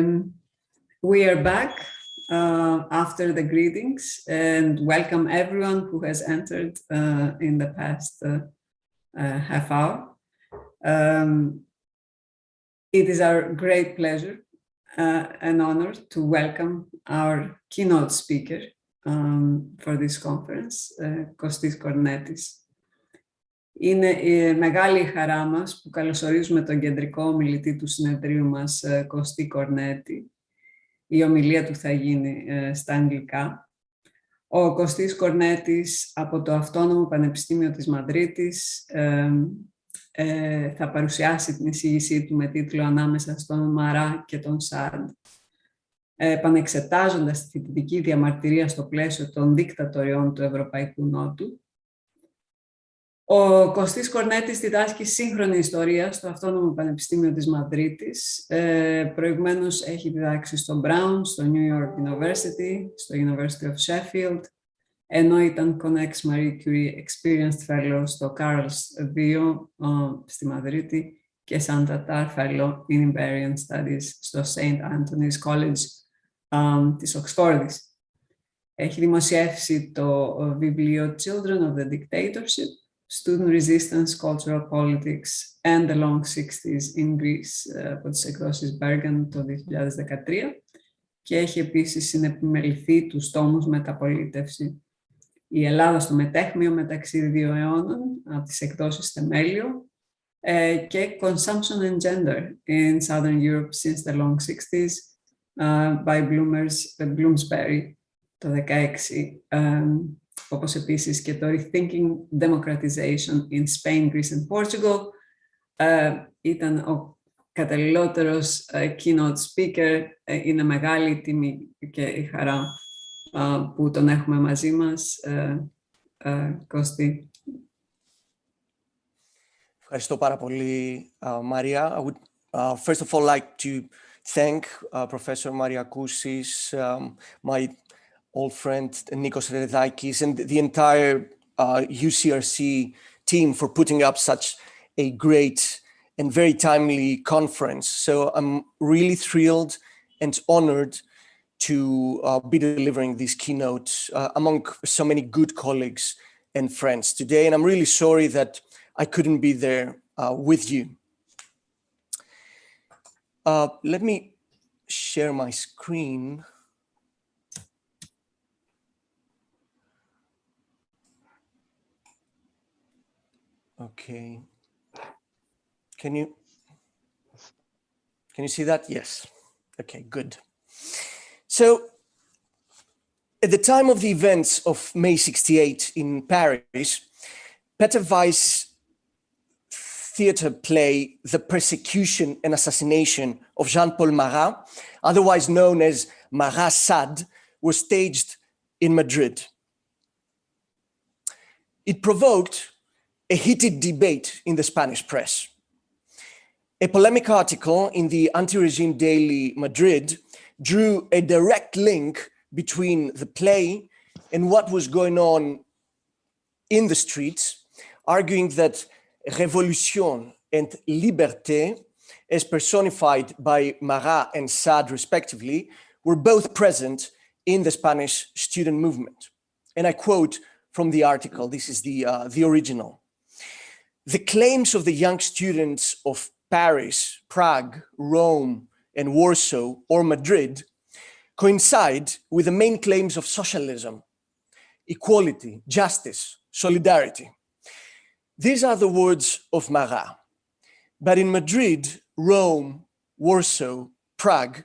We are back after the greetings and welcome everyone who has entered in the past half hour. It is our great pleasure and honor to welcome our keynote speaker for this conference, Kostis Kornetis. Είναι μεγάλη χαρά μας που καλωσορίζουμε τον κεντρικό ομιλητή του συνεδρίου μας, Κωστή Κορνέτη. Η ομιλία του θα γίνει στα αγγλικά. Ο Κωστής Κορνέτης από το Αυτόνομο Πανεπιστήμιο της Μαδρίτης θα παρουσιάσει την εισήγησή του με τίτλο «Ανάμεσα στον Marat και τον Sade», επανεξετάζοντας τη φοιτητική διαμαρτυρία στο πλαίσιο των δικτατοριών του Ευρωπαϊκού Νότου. Ο Κωστής Κορνέτης διδάσκει σύγχρονη ιστορία στο Αυτόνομο Πανεπιστήμιο της Μαδρίτης. Προηγουμένως έχει διδάξει στο Brown, στο New York University, στο University of Sheffield, ενώ ήταν Connex Marie Curie Experienced Fellow στο Carls 2 στη Μαδρίτη και Santatar Fellow in Iberian Studies στο St. Anthony's College της Οξφόρδης. Έχει δημοσιεύσει το βιβλίο Children of the Dictatorship, Student Resistance, Cultural Politics and the Long Sixties in Greece από τις εκδόσεις Bergen το 2013 και έχει επίσης συνεπιμεληθεί τους τόμους Μεταπολίτευση. Η Ελλάδα στο μετέχμιο μεταξύ δύο αιώνων από τις εκδόσεις Θεμέλιο και Consumption and Gender in Southern Europe since the Long Sixties by Bloomsbury το 2016. Όπως επίσης και το Rethinking Democratization in Spain, Greece and Portugal. Ήταν ο καταλληλότερος keynote speaker. Είναι μεγάλη τιμή και η χαρά που τον έχουμε μαζί μας. Κώστη. Ευχαριστώ πάρα πολύ, Maria. I would first of all like to thank Professor Maria Kousis, my old friend Nikos Redakis, and the entire UCRC team for putting up such a great and very timely conference. So I'm really thrilled and honored to be delivering this keynote among so many good colleagues and friends today. And I'm really sorry that I couldn't be there with you. Let me share my screen. Okay. Can you see that? Yes. Okay, good. So at the time of the events of May 68 in Paris, Peter Weiss theater play The Persecution and Assassination of Jean-Paul Marat, otherwise known as Marat Sade, was staged in Madrid. It provoked a heated debate in the Spanish press. A polemic article in the anti-regime daily Madrid drew a direct link between the play and what was going on in the streets, arguing that révolution and liberté, as personified by Marat and Sade respectively, were both present in the Spanish student movement. And I quote from the article, this is the original. The claims of the young students of Paris, Prague, Rome, and Warsaw, or Madrid, coincide with the main claims of socialism, equality, justice, solidarity. These are the words of Marat. But in Madrid, Rome, Warsaw, Prague,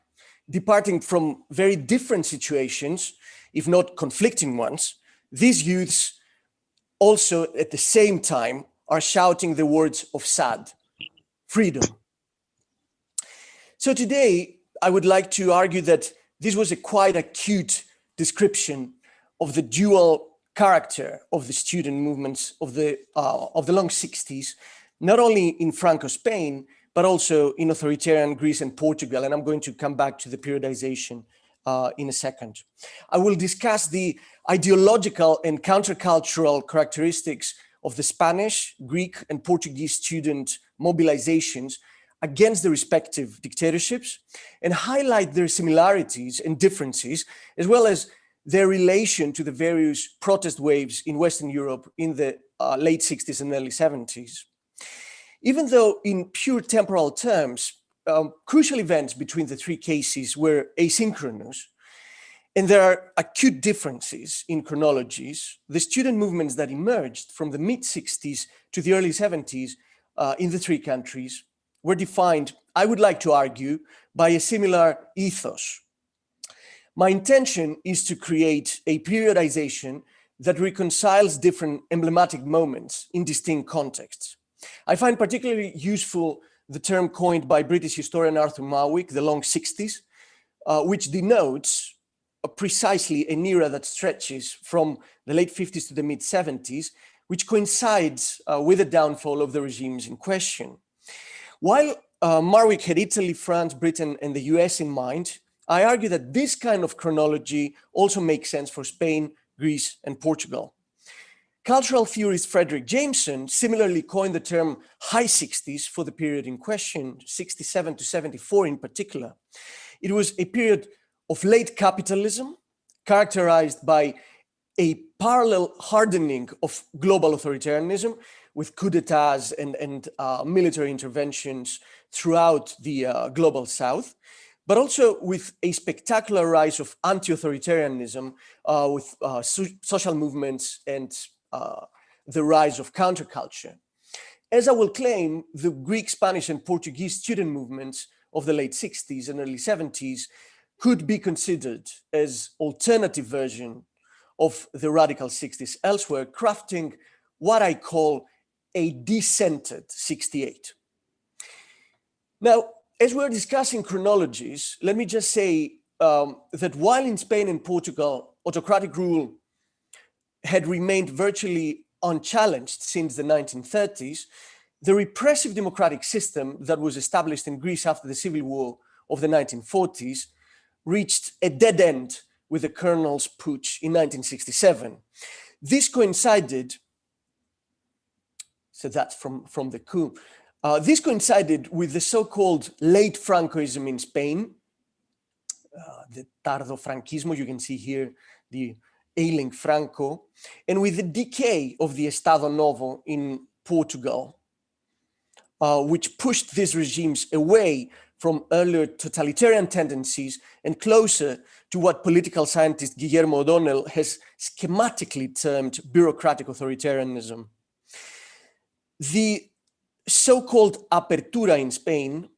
departing from very different situations, if not conflicting ones, these youths also at the same time are shouting the words of Sade, freedom. So today, I would like to argue that this was a quite acute description of the dual character of the student movements of the long 60s, not only in Franco-Spain, but also in authoritarian Greece and Portugal. And I'm going to come back to the periodization in a second. I will discuss the ideological and countercultural characteristics of the Spanish, Greek, and Portuguese student mobilizations against the respective dictatorships and highlight their similarities and differences, as well as their relation to the various protest waves in Western Europe in the late 60s and early 70s. Even though in pure temporal terms, crucial events between the three cases were asynchronous, and there are acute differences in chronologies, the student movements that emerged from the mid-60s to the early 70s in the three countries were defined, I would like to argue, by a similar ethos. My intention is to create a periodization that reconciles different emblematic moments in distinct contexts. I find particularly useful the term coined by British historian Arthur Marwick, the Long Sixties, which denotes precisely an era that stretches from the late 50s to the mid 70s, which coincides with the downfall of the regimes in question. While Marwick had Italy, France, Britain, and the US in mind, I argue that this kind of chronology also makes sense for Spain, Greece, and Portugal. Cultural theorist Frederick Jameson similarly coined the term high 60s for the period in question, 67 to 74 in particular. It was a period of late capitalism, characterized by a parallel hardening of global authoritarianism with coups d'etats and military interventions throughout the global south, but also with a spectacular rise of anti-authoritarianism with social movements and the rise of counterculture. As I will claim, the Greek, Spanish, and Portuguese student movements of the late 60s and early 70s could be considered as alternative version of the radical 60s elsewhere, crafting what I call a decentered 68. Now, as we're discussing chronologies, let me just say that while in Spain and Portugal, autocratic rule had remained virtually unchallenged since the 1930s, the repressive democratic system that was established in Greece after the civil war of the 1940s reached a dead end with the colonel's putsch in 1967. This coincided, so that's from the coup, this coincided with the so-called late Francoism in Spain, the tardo franquismo, you can see here the ailing Franco, and with the decay of the Estado Novo in Portugal, which pushed these regimes away from earlier totalitarian tendencies and closer to what political scientist Guillermo O'Donnell has schematically termed bureaucratic authoritarianism. The so-called apertura in Spain,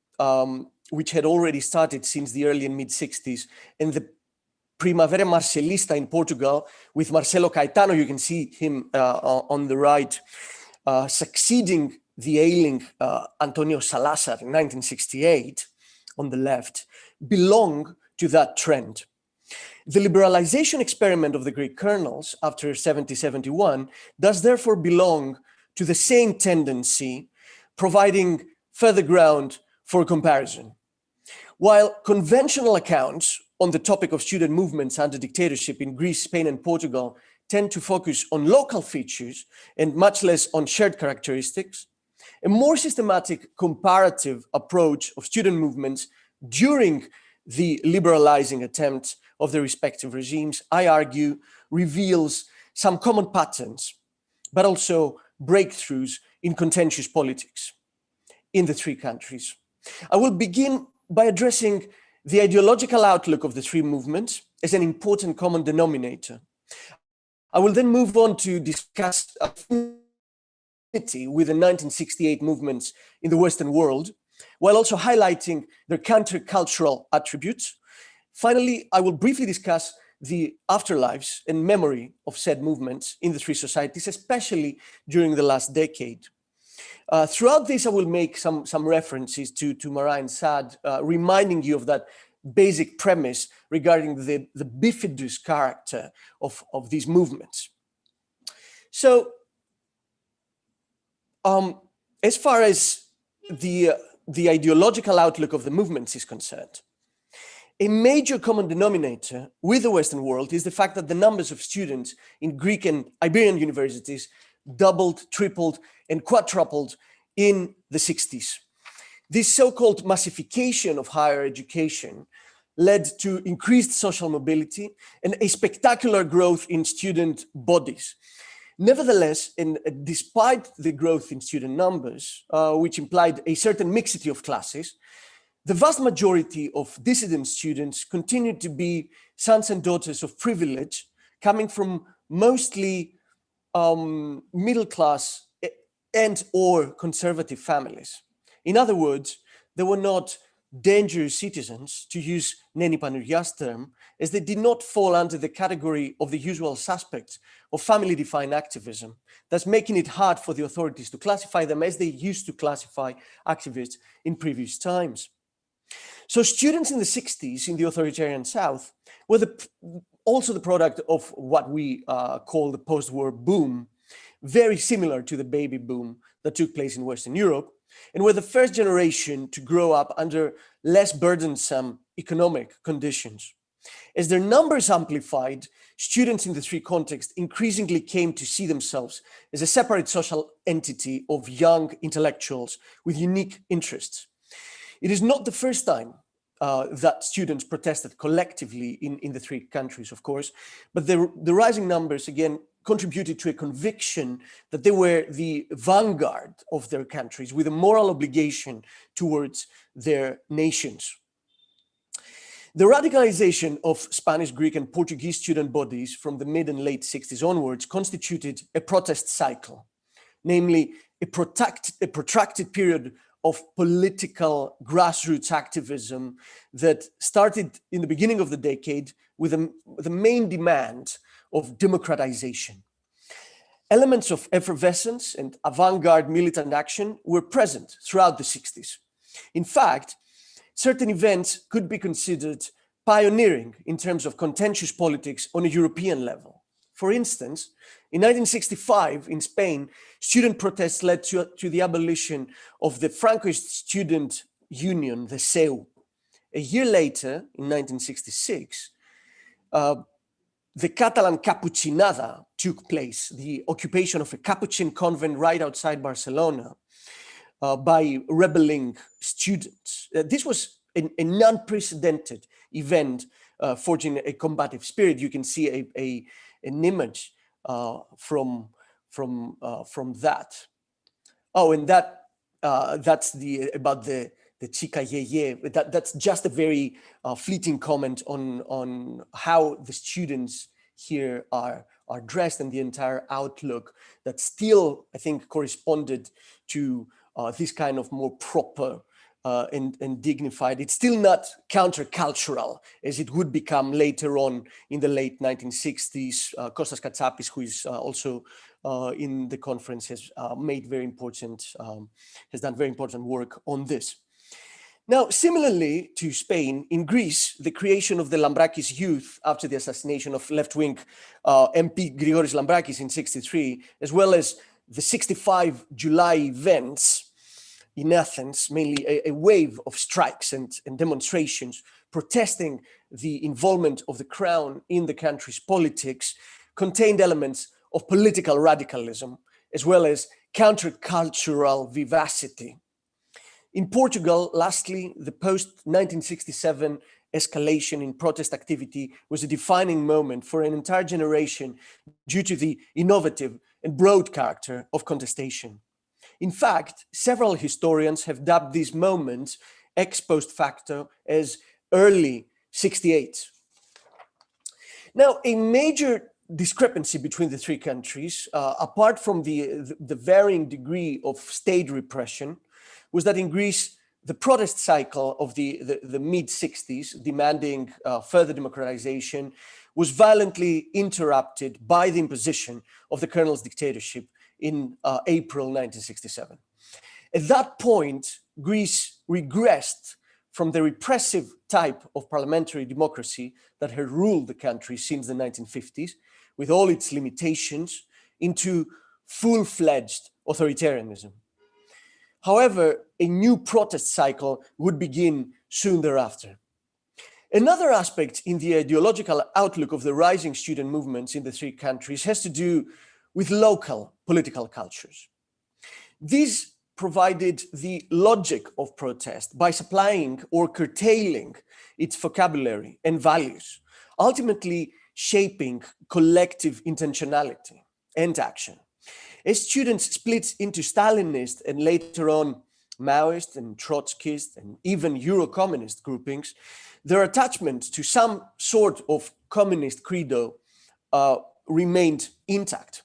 which had already started since the early and mid-60s, and the Primavera Marcelista in Portugal, with Marcelo Caetano, you can see him on the right, succeeding the ailing Antonio Salazar in 1968 on the left, belong to that trend. The liberalization experiment of the Greek colonels after 70-71 does therefore belong to the same tendency, providing further ground for comparison. While conventional accounts on the topic of student movements under dictatorship in Greece, Spain, and Portugal tend to focus on local features and much less on shared characteristics, a more systematic comparative approach of student movements during the liberalizing attempts of the respective regimes, I argue, reveals some common patterns, but also breakthroughs in contentious politics in the three countries. I will begin by addressing the ideological outlook of the three movements as an important common denominator. I will then move on to discuss with the 1968 movements in the Western world, while also highlighting their countercultural attributes. Finally, I will briefly discuss the afterlives and memory of said movements in the three societies, especially during the last decade. Throughout this, I will make some references to Marat and Sade, reminding you of that basic premise regarding the bifidus character of these movements. So, as far as the ideological outlook of the movements is concerned, a major common denominator with the Western world is the fact that the numbers of students in Greek and Iberian universities doubled, tripled, and quadrupled in the 60s. This so-called massification of higher education led to increased social mobility and a spectacular growth in student bodies. Nevertheless, despite the growth in student numbers, which implied a certain mixity of classes, the vast majority of dissident students continued to be sons and daughters of privilege, coming from mostly middle class and or conservative families. In other words, they were not dangerous citizens, to use Neni Panuria's term, as they did not fall under the category of the usual suspects of family-defined activism, thus making it hard for the authorities to classify them as they used to classify activists in previous times. So students in the 60s in the authoritarian South were also the product of what we call the post-war boom, very similar to the baby boom that took place in Western Europe, and were the first generation to grow up under less burdensome economic conditions. As their numbers amplified, students in the three contexts increasingly came to see themselves as a separate social entity of young intellectuals with unique interests. It is not the first time that students protested collectively in the three countries, of course, but the rising numbers, again, contributed to a conviction that they were the vanguard of their countries with a moral obligation towards their nations. The radicalization of Spanish, Greek, and Portuguese student bodies from the mid and late 60s onwards constituted a protest cycle, namely a protracted period of political grassroots activism that started in the beginning of the decade with the main demand of democratization. Elements of effervescence and avant-garde militant action were present throughout the 60s. In fact, certain events could be considered pioneering in terms of contentious politics on a European level. For instance, in 1965 in Spain, student protests led to the abolition of the Francoist student union, the CEU. A year later, in 1966, the Catalan Capuchinada took place, the occupation of a Capuchin convent right outside Barcelona by rebelling students. This was an unprecedented event forging a combative spirit. You can see an image from that. Oh, and that's about the chica yeye. That's just a very fleeting comment on how the students here are dressed and the entire outlook that still, I think, corresponded to this kind of more proper and dignified. It's still not countercultural as it would become later on in the late 1960s. Kostas Katsapis, who is also in the conference, has made very important, has done very important work on this. Now, similarly to Spain, in Greece, the creation of the Lambrakis Youth after the assassination of left-wing MP Grigoris Lambrakis in '63, as well as the '65 July events in Athens, mainly a wave of strikes and demonstrations protesting the involvement of the crown in the country's politics, contained elements of political radicalism, as well as countercultural vivacity. In Portugal, lastly, the post-1967 escalation in protest activity was a defining moment for an entire generation due to the innovative and broad character of contestation. In fact, several historians have dubbed these moments ex post facto as early '68. Now, a major discrepancy between the three countries, apart from the varying degree of state repression, was that in Greece, the protest cycle of the mid-'60s, demanding further democratization, was violently interrupted by the imposition of the colonel's dictatorship in April 1967. At that point, Greece regressed from the repressive type of parliamentary democracy that had ruled the country since the 1950s, with all its limitations, into full-fledged authoritarianism. However, a new protest cycle would begin soon thereafter. Another aspect in the ideological outlook of the rising student movements in the three countries has to do with local political cultures. These provided the logic of protest by supplying or curtailing its vocabulary and values, ultimately shaping collective intentionality and action. As students split into Stalinist and later on Maoist and Trotskyist and even Euro-communist groupings, their attachment to some sort of communist credo remained intact.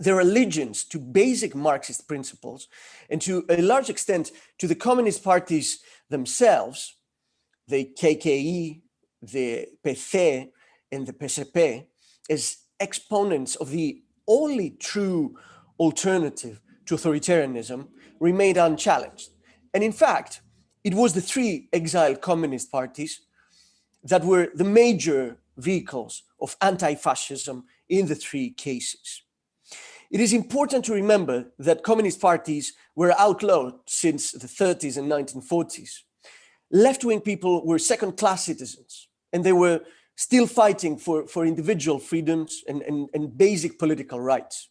Their allegiance to basic Marxist principles and to a large extent to the communist parties themselves, the KKE, the PC, and the PSP, as exponents of the only true alternative to authoritarianism, remained unchallenged. And in fact, it was the three exiled communist parties that were the major vehicles of anti-fascism in the three cases. It is important to remember that communist parties were outlawed since the 30s and 1940s. Left-wing people were second-class citizens, and they were still fighting for individual freedoms and basic political rights,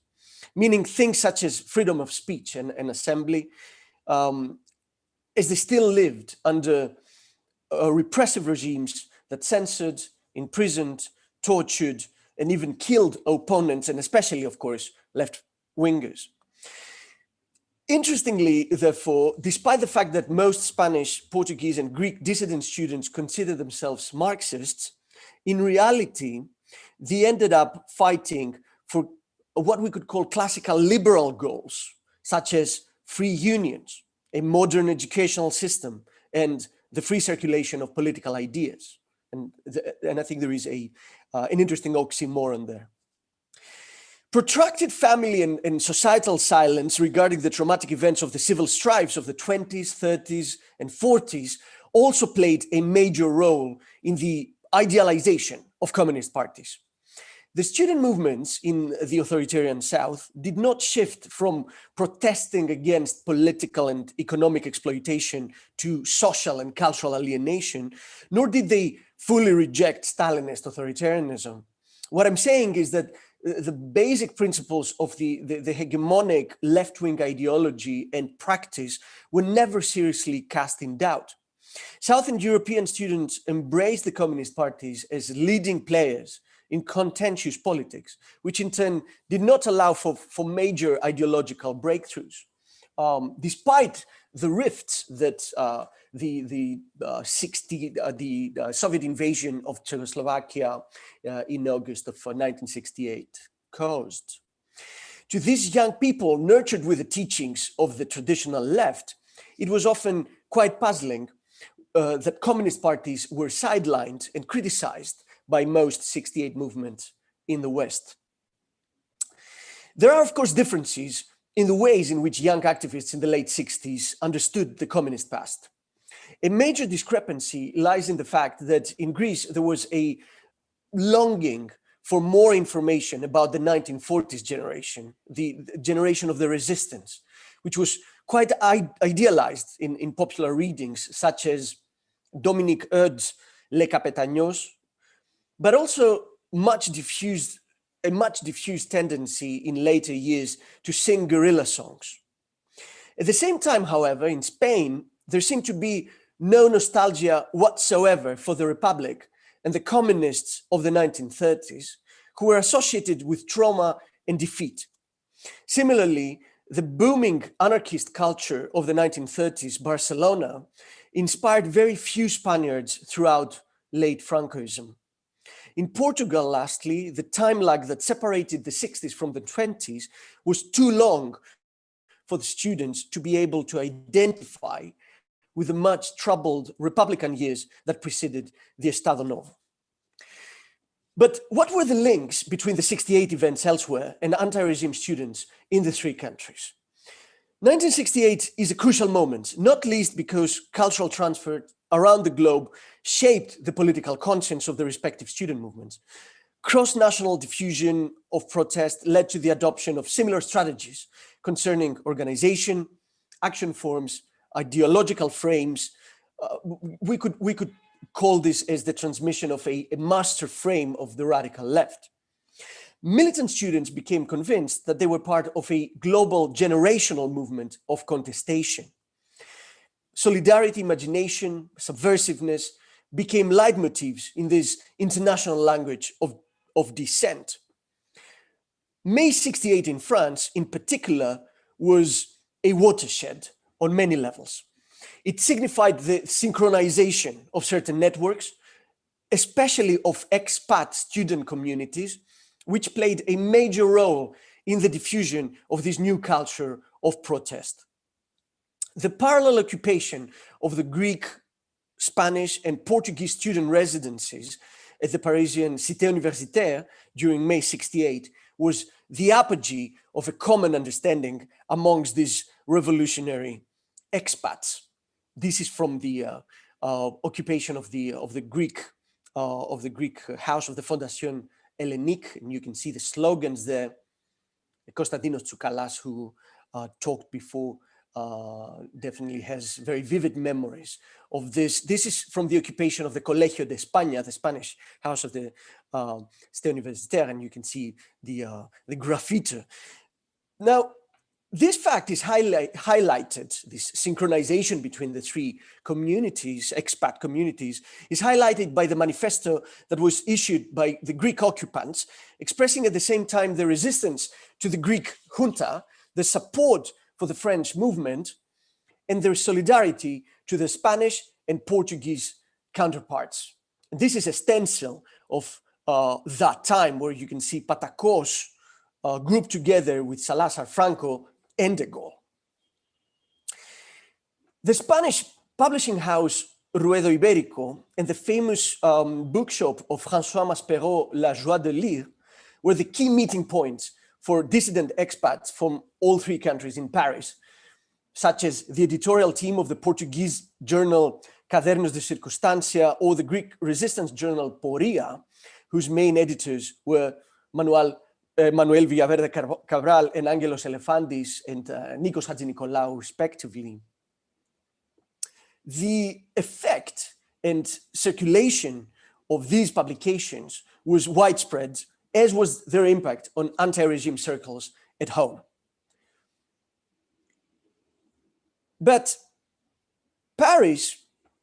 meaning things such as freedom of speech and assembly, as they still lived under repressive regimes that censored, imprisoned, tortured, and even killed opponents, and especially, of course, left-wingers. Interestingly, therefore, despite the fact that most Spanish, Portuguese, and Greek dissident students consider themselves Marxists, in reality, they ended up fighting for what we could call classical liberal goals, such as free unions, a modern educational system, and the free circulation of political ideas. And I think there is an interesting oxymoron there. Protracted family and societal silence regarding the traumatic events of the civil strifes of the 20s, 30s, and 40s also played a major role in the idealization of communist parties. The student movements in the authoritarian South did not shift from protesting against political and economic exploitation to social and cultural alienation, nor did they fully reject Stalinist authoritarianism. What I'm saying is that the basic principles of the hegemonic left-wing ideology and practice were never seriously cast in doubt. Southern European students embraced the communist parties as leading players in contentious politics, which in turn did not allow for major ideological breakthroughs. Despite the rifts that the Soviet invasion of Czechoslovakia in August of 1968 caused. To these young people nurtured with the teachings of the traditional left, it was often quite puzzling that communist parties were sidelined and criticized by most 68 movements in the West. There are, of course, differences in the ways in which young activists in the late 60s understood the communist past. A major discrepancy lies in the fact that in Greece, there was a longing for more information about the 1940s generation, the generation of the resistance, which was quite idealized in popular readings, such as Dominique Eudes' Les Capetagnos, but also a much diffused tendency in later years to sing guerrilla songs. At the same time, however, in Spain, there seemed to be no nostalgia whatsoever for the Republic and the communists of the 1930s, who were associated with trauma and defeat. Similarly, the booming anarchist culture of the 1930s, Barcelona, inspired very few Spaniards throughout late Francoism. In Portugal, lastly, the time lag that separated the 60s from the 20s was too long for the students to be able to identify with the much troubled Republican years that preceded the Estado Novo. But what were the links between the 68 events elsewhere and anti-regime students in the three countries? 1968 is a crucial moment, not least because cultural transfer around the globe shaped the political conscience of the respective student movements. Cross-national diffusion of protest led to the adoption of similar strategies concerning organization, action forms, ideological frames. We could call this as the transmission of a master frame of the radical left. militant students became convinced that they were part of a global generational movement of contestation. Solidarity, imagination, subversiveness became leitmotifs in this international language of dissent. May 68 in France, in particular, was a watershed on many levels. It signified the synchronization of certain networks, especially of expat student communities, which played a major role in the diffusion of this new culture of protest. The parallel occupation of the Greek, Spanish, and Portuguese student residences at the Parisian Cité Universitaire during May 68 was the apogee of a common understanding amongst these revolutionary expats. This is from the occupation of the Greek house of the Fondation Hellenique, and you can see the slogans there. Konstantinos Tsoukalas, who talked before, definitely has very vivid memories of this. This is from the occupation of the Colegio de España, the Spanish house of the Cité Universitaire, and you can see the graffiti. Now, this fact is highlighted, this synchronization between the three communities, expat communities, is highlighted by the manifesto that was issued by the Greek occupants, expressing at the same time the resistance to the Greek junta, the support for the French movement, and their solidarity to the Spanish and Portuguese counterparts. And this is a stencil of that time, where you can see Patacos grouped together with Salazar, Franco, and de Gaulle. The Spanish publishing house Ruedo Ibérico and the famous bookshop of François Maspero, La Joie de Lire, were the key meeting points for dissident expats from all three countries in Paris, such as the editorial team of the Portuguese journal Cadernos de Circunstancia or the Greek resistance journal Poria, whose main editors were Manuel Villaverde Cabral and Angelos Elefandis and Nikos Hadjinikolaou, respectively. The effect and circulation of these publications was widespread, as was their impact on anti-regime circles at home. But Paris,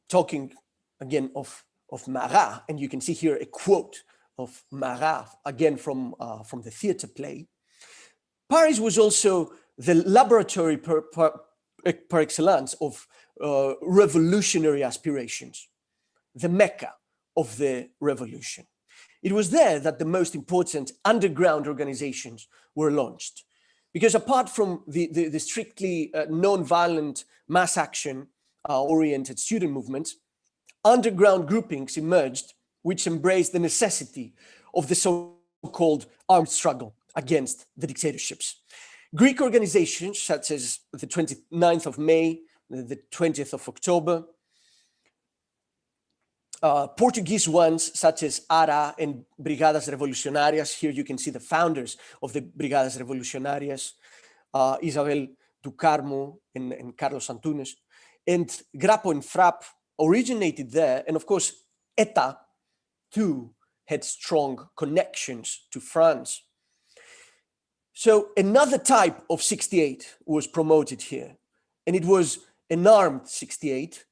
talking again of Marat, and you can see here a quote of Marat, again from the theater play, Paris was also the laboratory par excellence of revolutionary aspirations, the Mecca of the revolution. It was there that the most important underground organizations were launched. Because apart from the strictly non-violent mass action oriented student movements, underground groupings emerged which embraced the necessity of the so-called armed struggle against the dictatorships. Greek organizations such as the 29th of May, the 20th of October, Portuguese ones such as ARA and Brigadas Revolucionarias. Here you can see the founders of the Brigadas Revolucionarias, Isabel do Carmo and Carlos Antunes. And Grapo and Frap originated there. And of course, ETA too had strong connections to France. So another type of 68 was promoted here. And it was an armed 68,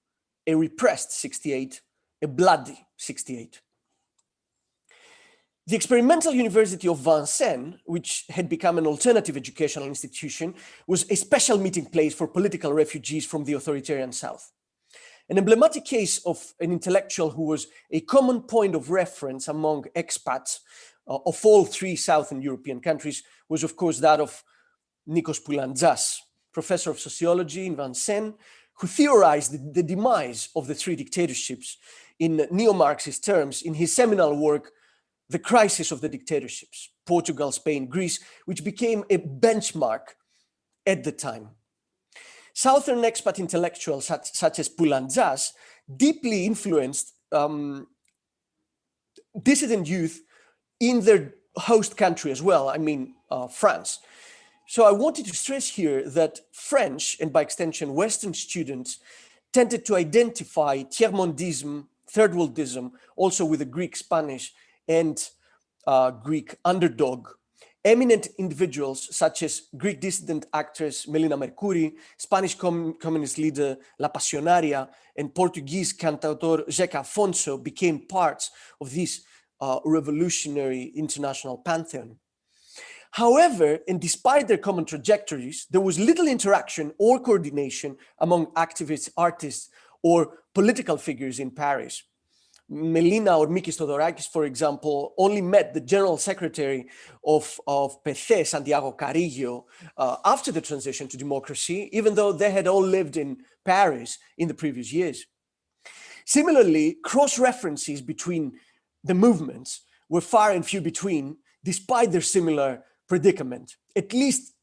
a repressed 68, a bloody 68. The Experimental University of Vincennes, which had become an alternative educational institution, was a special meeting place for political refugees from the authoritarian South. An emblematic case of an intellectual who was a common point of reference among expats of all three Southern European countries was, of course, that of Nikos Poulantzas, professor of sociology in Vincennes, who theorized the demise of the three dictatorships in neo-Marxist terms in his seminal work, The Crisis of the Dictatorships, Portugal, Spain, Greece, which became a benchmark at the time. Southern expat intellectuals such as Poulantzas deeply influenced dissident youth in their host country as well, I mean, France. So I wanted to stress here that French, and by extension Western students, tended to identify tiers-mondism, third worldism, also with the Greek, Spanish, and Greek underdog Eminent individuals such as Greek dissident actress Melina Mercouri, Spanish communist leader La Pasionaria, and Portuguese cantautor Zeca Afonso became parts of this revolutionary international pantheon. However, and despite their common trajectories, there was little interaction or coordination among activists, artists, or political figures in Paris. Melina or Mikis Theodorakis, for example, only met the general secretary of PC, Santiago Carrillo, after the transition to democracy, even though they had all lived in Paris in the previous years. Similarly, cross-references between the movements were far and few between, despite their similar predicament, at least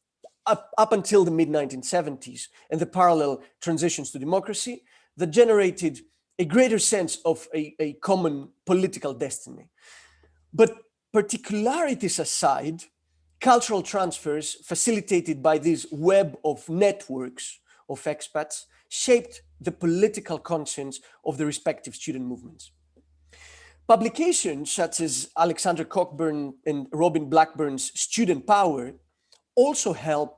up until the mid-1970s and the parallel transitions to democracy that generated a greater sense of a common political destiny. But particularities aside, cultural transfers facilitated by this web of networks of expats shaped the political conscience of the respective student movements. Publications such as Alexander Cockburn and Robin Blackburn's Student Power also help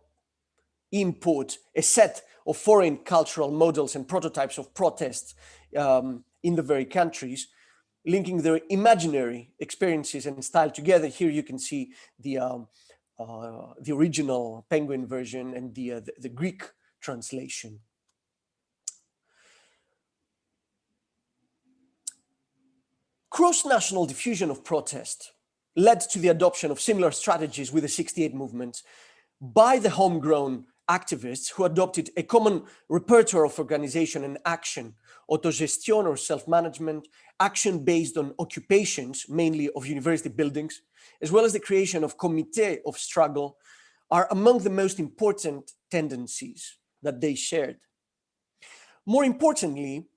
import a set of foreign cultural models and prototypes of protest in the very countries, linking their imaginary experiences and style together. Here you can see the original Penguin version and the Greek translation. Cross-national diffusion of protest led to the adoption of similar strategies with the 68 movement by the homegrown activists who adopted a common repertoire of organization and action, autogestion or self-management, action based on occupations, mainly of university buildings, as well as the creation of comité of struggle, are among the most important tendencies that they shared. More importantly,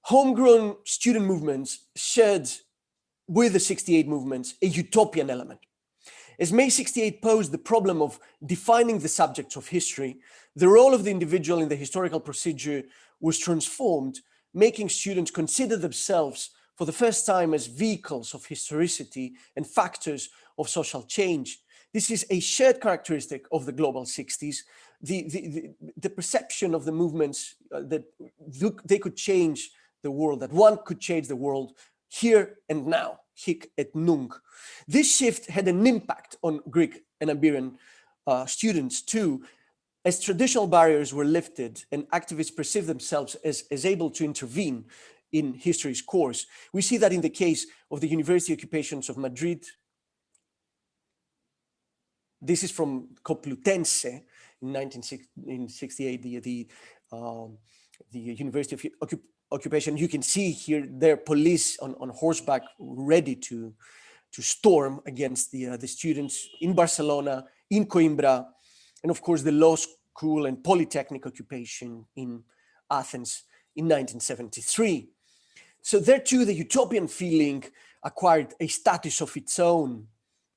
homegrown student movements shared with the 68 movements a utopian element. As May 68 posed the problem of defining the subjects of history, the role of the individual in the historical procedure was transformed, making students consider themselves for the first time as vehicles of historicity and factors of social change. This is a shared characteristic of the global 60s, the perception of the movements that they could change the world, that one could change the world here and now, hic et nunc. This shift had an impact on Greek and Iberian students too, as traditional barriers were lifted and activists perceived themselves as able to intervene in history's course. We see that in the case of the university occupations of Madrid. This is from Complutense in 1968, the university occupation. You can see here their police on horseback ready to storm against the students in Barcelona, in Coimbra, and of course the law school and Polytechnic occupation in Athens in 1973. So there too, the utopian feeling acquired a status of its own,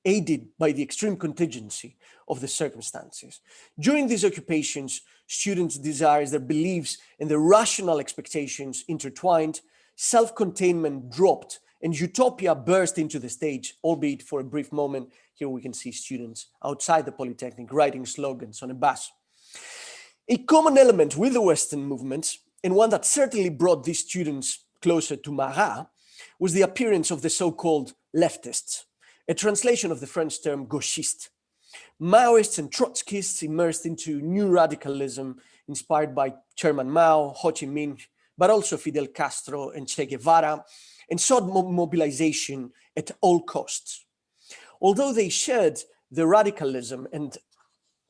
aided by the extreme contingency of the circumstances. During these occupations, students' desires, their beliefs, and their rational expectations intertwined, self-containment dropped, and utopia burst into the stage, albeit for a brief moment. Here we can see students outside the Polytechnic writing slogans on a bus. A common element with the Western movements, and one that certainly brought these students closer to Marat, was the appearance of the so-called leftists, a translation of the French term gauchiste. Maoists and Trotskyists immersed into new radicalism inspired by Chairman Mao, Ho Chi Minh, but also Fidel Castro and Che Guevara, and sought mobilization at all costs. Although they shared the radicalism and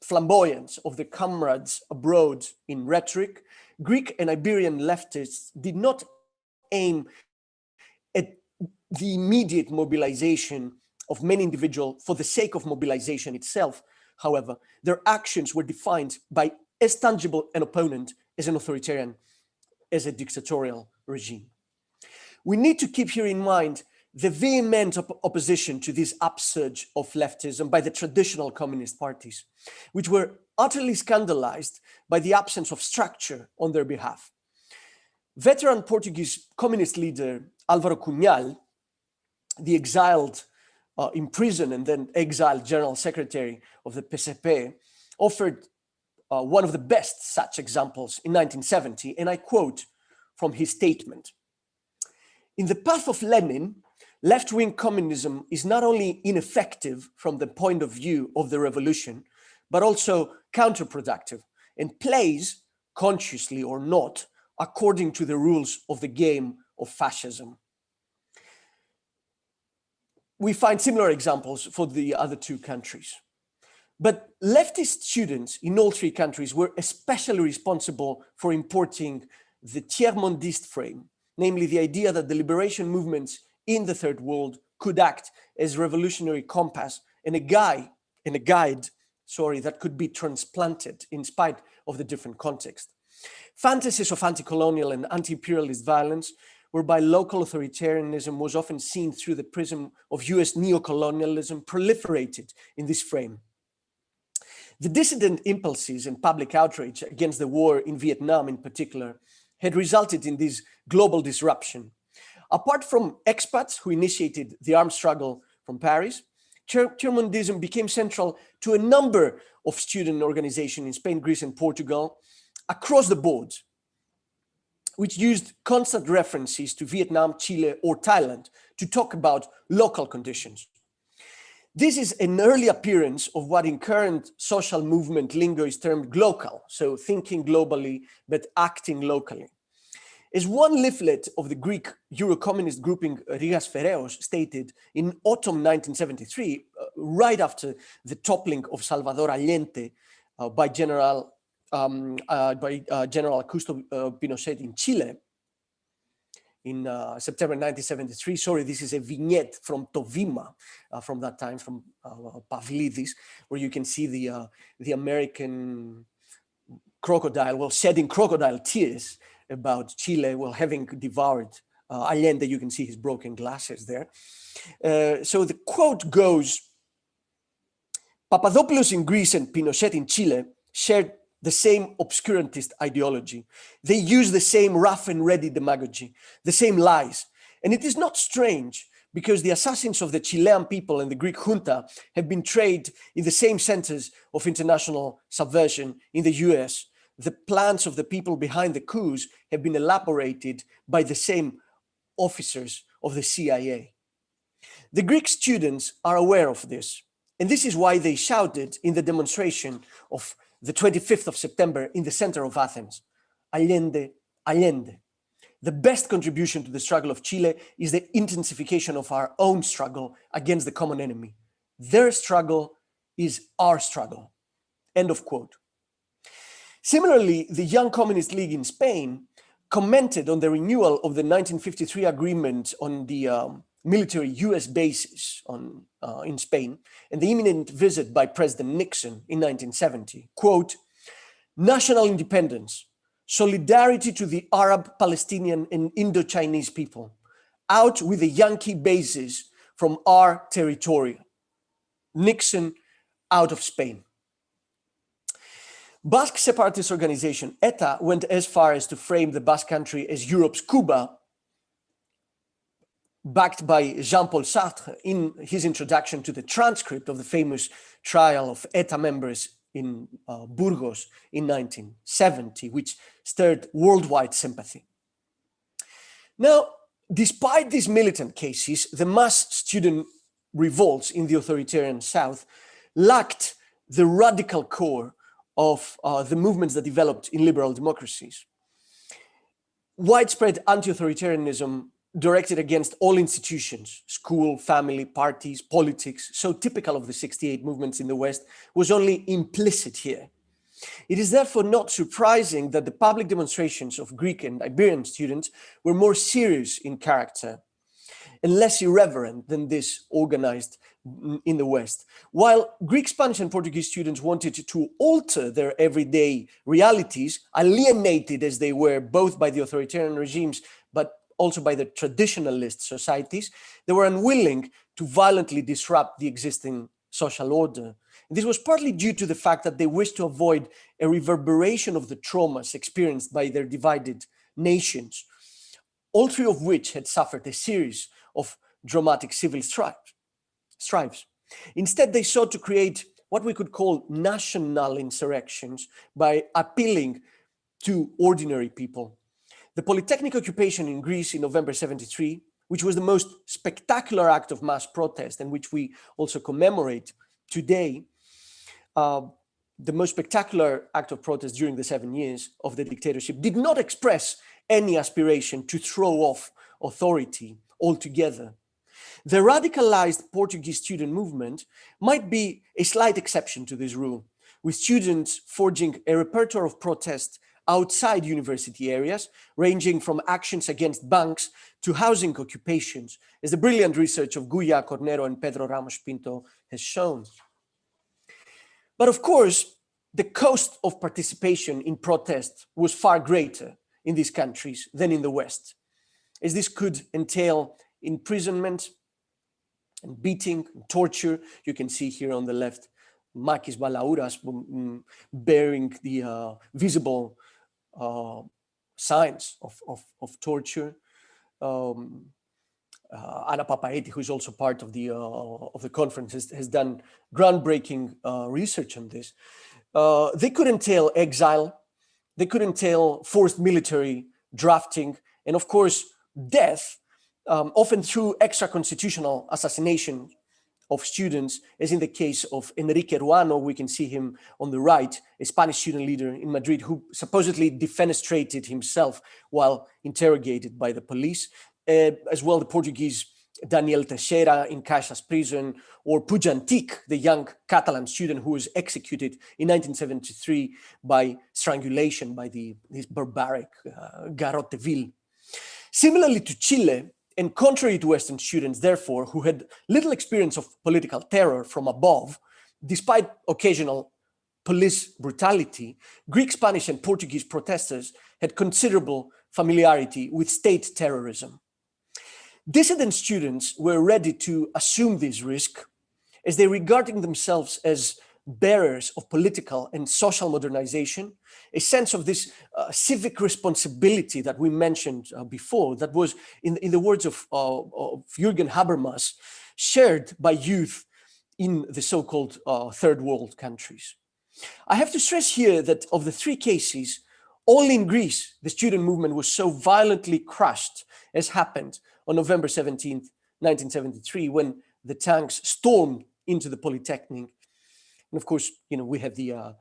flamboyance of the comrades abroad in rhetoric, Greek and Iberian leftists did not aim at the immediate mobilization of many individuals for the sake of mobilization itself. However, their actions were defined by as tangible an opponent as an authoritarian, as a dictatorial regime. We need to keep here in mind the vehement opposition to this upsurge of leftism by the traditional communist parties, which were utterly scandalized by the absence of structure on their behalf. Veteran Portuguese communist leader Álvaro Cunhal, the exiled imprisoned and then exiled General Secretary of the PSP, offered one of the best such examples in 1970, and I quote from his statement: "In the path of Lenin, left-wing communism is not only ineffective from the point of view of the revolution, but also counterproductive and plays, consciously or not, according to the rules of the game of fascism." We find similar examples for the other two countries. But leftist students in all three countries were especially responsible for importing the tiers-mondiste frame, namely the idea that the liberation movements in the third world could act as revolutionary compass and a guide that could be transplanted in spite of the different context. Fantasies of anti-colonial and anti-imperialist violence, whereby local authoritarianism was often seen through the prism of US neocolonialism, proliferated in this frame. The dissident impulses and public outrage against the war in Vietnam in particular had resulted in this global disruption. Apart from expats who initiated the armed struggle from Paris, tiers-mondism became central to a number of student organizations in Spain, Greece, and Portugal across the board, which used constant references to Vietnam, Chile, or Thailand to talk about local conditions. This is an early appearance of what in current social movement lingo is termed glocal, so thinking globally, but acting locally. As one leaflet of the Greek Euro-communist grouping Rigas Fereos stated in autumn 1973, right after the toppling of Salvador Allende by General Augusto Pinochet in Chile, in September 1973. Sorry, this is a vignette from Tovima from that time, from Pavlidis, where you can see the American crocodile, well, shedding crocodile tears about Chile, well, having devoured Allende. You can see his broken glasses there. So the quote goes, "Papadopoulos in Greece and Pinochet in Chile shared the same obscurantist ideology. They use the same rough and ready demagogy, the same lies. And it is not strange, because the assassins of the Chilean people and the Greek junta have been trained in the same centers of international subversion in the US. The plans of the people behind the coups have been elaborated by the same officers of the CIA." The Greek students are aware of this, and this is why they shouted in the demonstration of the 25th of September in the center of Athens, "Allende, Allende." The best contribution to the struggle of Chile is the intensification of our own struggle against the common enemy. Their struggle is our struggle. End of quote. Similarly, the Young Communist League in Spain commented on the renewal of the 1953 agreement on the military US bases in Spain and the imminent visit by President Nixon in 1970. Quote, "National independence, solidarity to the Arab, Palestinian, and Indo-Chinese people, out with the Yankee bases from our territory. Nixon out of Spain." Basque separatist organization ETA went as far as to frame the Basque country as Europe's Cuba, backed by Jean-Paul Sartre in his introduction to the transcript of the famous trial of ETA members in Burgos in 1970, which stirred worldwide sympathy. Now, despite these militant cases, the mass student revolts in the authoritarian South lacked the radical core of the movements that developed in liberal democracies. Widespread anti-authoritarianism directed against all institutions, school, family, parties, politics, so typical of the 68 movements in the West, was only implicit here. It is therefore not surprising that the public demonstrations of Greek and Iberian students were more serious in character and less irreverent than this organized in the West. While Greek, Spanish, and Portuguese students wanted to alter their everyday realities, alienated as they were both by the authoritarian regimes, but also by the traditionalist societies, they were unwilling to violently disrupt the existing social order. And this was partly due to the fact that they wished to avoid a reverberation of the traumas experienced by their divided nations, all three of which had suffered a series of dramatic civil strife. strives. Instead, they sought to create what we could call national insurrections by appealing to ordinary people. The Polytechnic occupation in Greece in November 73, which was the most spectacular act of mass protest and which we also commemorate today, the most spectacular act of protest during the 7 years of the dictatorship, did not express any aspiration to throw off authority altogether. The radicalized Portuguese student movement might be a slight exception to this rule, with students forging a repertoire of protest outside university areas, ranging from actions against banks to housing occupations, as the brilliant research of Guya Cornero and Pedro Ramos Pinto has shown. But of course, the cost of participation in protest was far greater in these countries than in the West, as this could entail imprisonment and beating, and torture. You can see here on the left, maquis balauras bearing the visible signs of torture. Anna Papaeti, who is also part of the conference, has done groundbreaking research on this. They could entail exile, they could entail forced military drafting, and of course, death, often through extra-constitutional assassination of students, as in the case of Enrique Ruano. We can see him on the right, a Spanish student leader in Madrid who supposedly defenestrated himself while interrogated by the police. As well, the Portuguese Daniel Teixeira in Caixas prison, or Pujantic, the young Catalan student who was executed in 1973 by strangulation by this barbaric Garrote de Ville. Similarly to Chile, and contrary to Western students, therefore, who had little experience of political terror from above, despite occasional police brutality, Greek, Spanish, and Portuguese protesters had considerable familiarity with state terrorism. Dissident students were ready to assume this risk, as they regarded themselves as bearers of political and social modernization, a sense of this civic responsibility that we mentioned before, that was, in the words of Jürgen Habermas, shared by youth in the so-called third world countries. I have to stress here that of the three cases, only in Greece, the student movement was so violently crushed as happened on November 17th, 1973, when the tanks stormed into the Polytechnic. And of course, we have the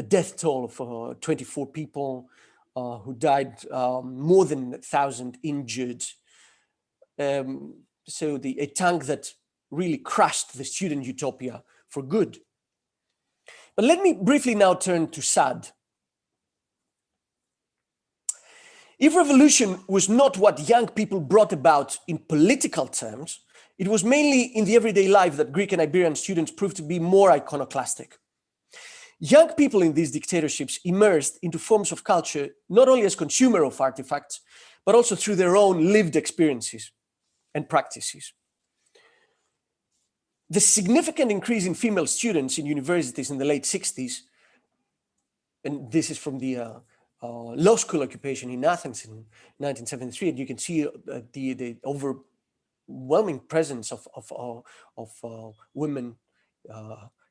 death toll of 24 people who died, more than 1,000 injured. So a tank that really crushed the student utopia for good. But let me briefly now turn to Sade. If revolution was not what young people brought about in political terms, it was mainly in the everyday life that Greek and Iberian students proved to be more iconoclastic. Young people in these dictatorships immersed into forms of culture, not only as consumer of artifacts, but also through their own lived experiences and practices. The significant increase in female students in universities in the late 60s, and this is from the law school occupation in Athens in 1973, and you can see the overwhelming presence of women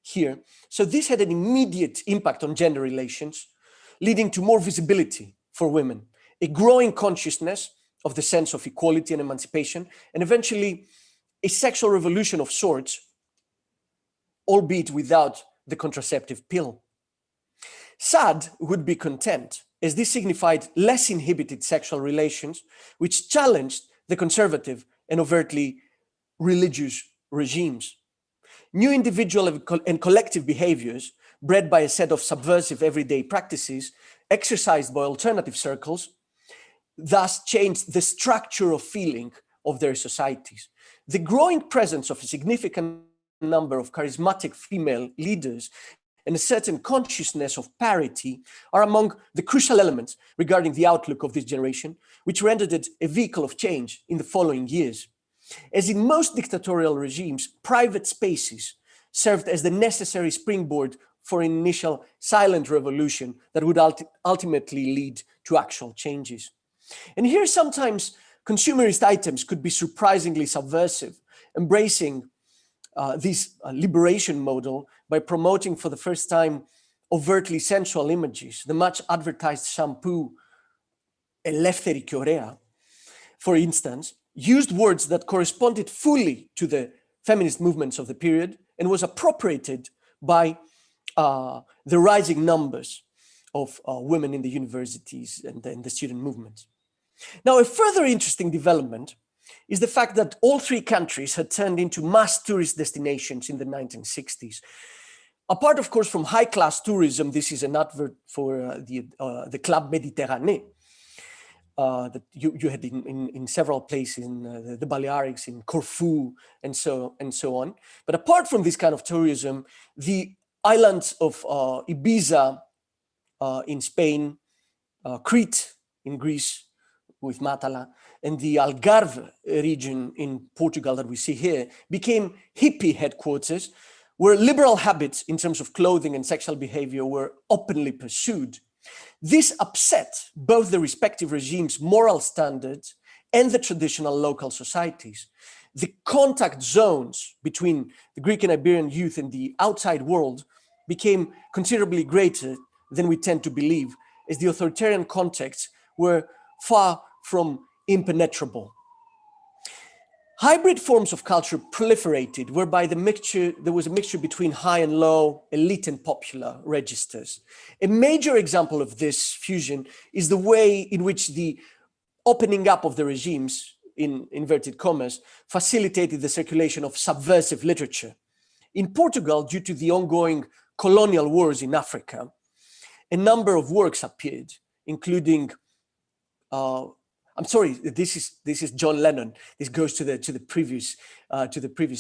here. So this had an immediate impact on gender relations, leading to more visibility for women, a growing consciousness of the sense of equality and emancipation, and eventually a sexual revolution of sorts, albeit without the contraceptive pill. Sade would be content, as this signified less inhibited sexual relations, which challenged the conservative and overtly religious regimes. New individual and collective behaviors, bred by a set of subversive everyday practices, exercised by alternative circles, thus changed the structure of feeling of their societies. The growing presence of a significant number of charismatic female leaders and a certain consciousness of parity are among the crucial elements regarding the outlook of this generation, which rendered it a vehicle of change in the following years. As in most dictatorial regimes, private spaces served as the necessary springboard for an initial silent revolution that would ultimately lead to actual changes. And here sometimes consumerist items could be surprisingly subversive, embracing this liberation model by promoting for the first time overtly sensual images. The much advertised shampoo, eleftheri και ωραία, for instance, used words that corresponded fully to the feminist movements of the period and was appropriated by the rising numbers of women in the universities and in the student movement. Now, a further interesting development is the fact that all three countries had turned into mass tourist destinations in the 1960s. Apart, of course, from high-class tourism, this is an advert for the Club Méditerranée that you had in several places, in the Balearics, in Corfu, and so on. But apart from this kind of tourism, the islands of Ibiza in Spain, Crete in Greece with Matala, and the Algarve region in Portugal that we see here became hippie headquarters, where liberal habits in terms of clothing and sexual behavior were openly pursued. This upset both the respective regimes' moral standards and the traditional local societies. The contact zones between the Greek and Iberian youth and the outside world became considerably greater than we tend to believe, as the authoritarian contexts were far from impenetrable. Hybrid forms of culture proliferated, whereby there was a mixture between high and low, elite and popular registers. A major example of this fusion is the way in which the opening up of the regimes, in inverted commas, facilitated the circulation of subversive literature. In Portugal, due to the ongoing colonial wars in Africa, a number of works appeared, including I'm sorry, this is John Lennon. This goes to the previous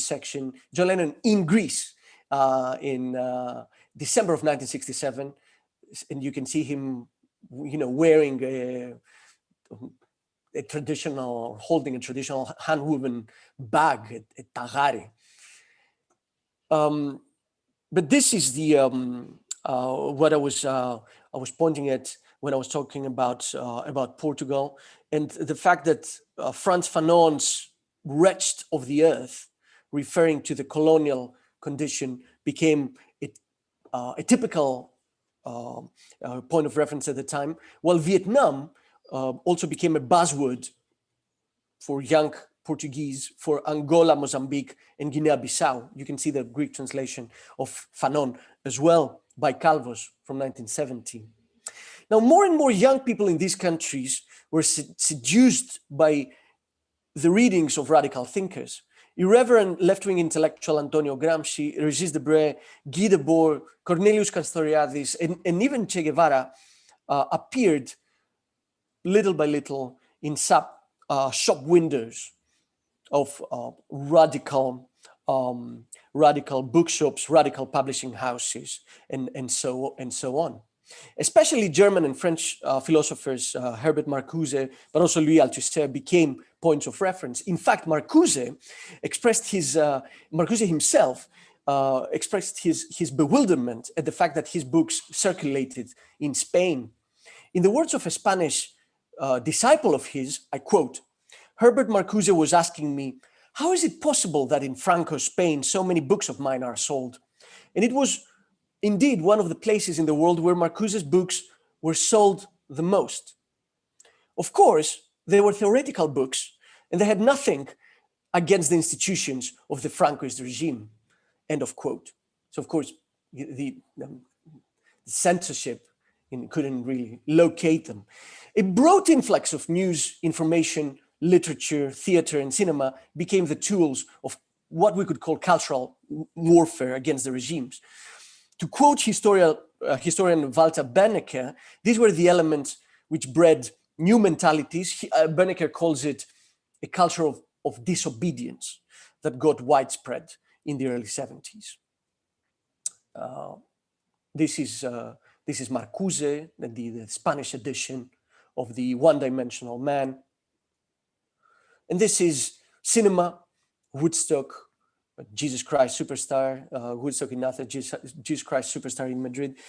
section. John Lennon in Greece in December of 1967, and you can see him, wearing a traditional, holding a traditional hand-woven bag, a tagari. But this is the what I was pointing at when I was talking about Portugal, and the fact that Frantz Fanon's "Wretched of the Earth," referring to the colonial condition, became a typical point of reference at the time, while Vietnam also became a buzzword for young Portuguese for Angola, Mozambique, and Guinea-Bissau. You can see the Greek translation of Fanon as well by Calvos from 1970. Now, more and more young people in these countries were seduced by the readings of radical thinkers. Irreverent left-wing intellectual Antonio Gramsci, Régis Debray, Guy Debord, Cornelius Castoriadis, and even Che Guevara appeared little by little in shop windows of radical bookshops, radical publishing houses, and so on. Especially German and French philosophers Herbert Marcuse, but also Louis Althusser became points of reference. In fact, Marcuse himself expressed his bewilderment at the fact that his books circulated in Spain. In the words of a Spanish disciple of his, I quote, "Herbert Marcuse was asking me, how is it possible that in Franco Spain so many books of mine are sold?" And it was indeed one of the places in the world where Marcuse's books were sold the most. Of course, they were theoretical books, and they had nothing against the institutions of the Francoist regime, end of quote. So of course, the censorship couldn't really locate them. A broad influx of news, information, literature, theater, and cinema became the tools of what we could call cultural warfare against the regimes. To quote historian Walter Benneker, these were the elements which bred new mentalities. Benneker calls it a culture of disobedience that got widespread in the early 70s. This is Marcuse, the Spanish edition of the One-Dimensional Man. And this is cinema, Woodstock, Jesus Christ Superstar, Woodstock in Athens, Jesus Christ Superstar in Madrid.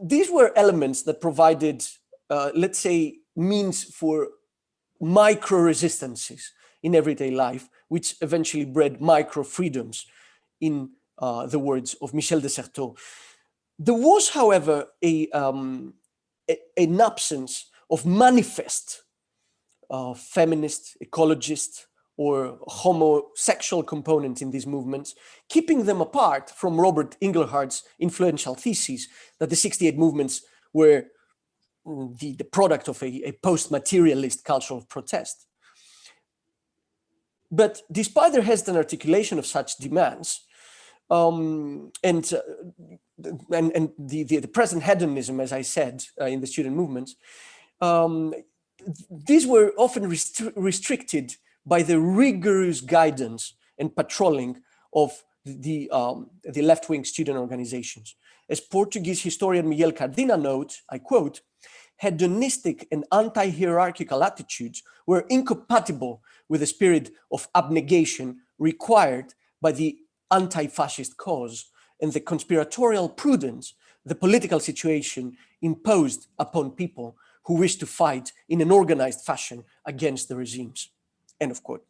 These were elements that provided, let's say, means for micro-resistances in everyday life, which eventually bred micro-freedoms, in the words of Michel de Certeau. There was, however, an absence of manifest feminist, ecologist, or homosexual component in these movements, keeping them apart from Robert Inglehart's influential thesis that the 68 movements were the product of a post-materialist culture of protest. But despite their hesitant articulation of such demands, and the present hedonism, as I said, in the student movements, these were often restricted by the rigorous guidance and patrolling of the left-wing student organizations. As Portuguese historian Miguel Cardina notes, I quote, "Hedonistic and anti-hierarchical attitudes were incompatible with the spirit of abnegation required by the anti-fascist cause and the conspiratorial prudence the political situation imposed upon people who wished to fight in an organized fashion against the regimes." End of quote.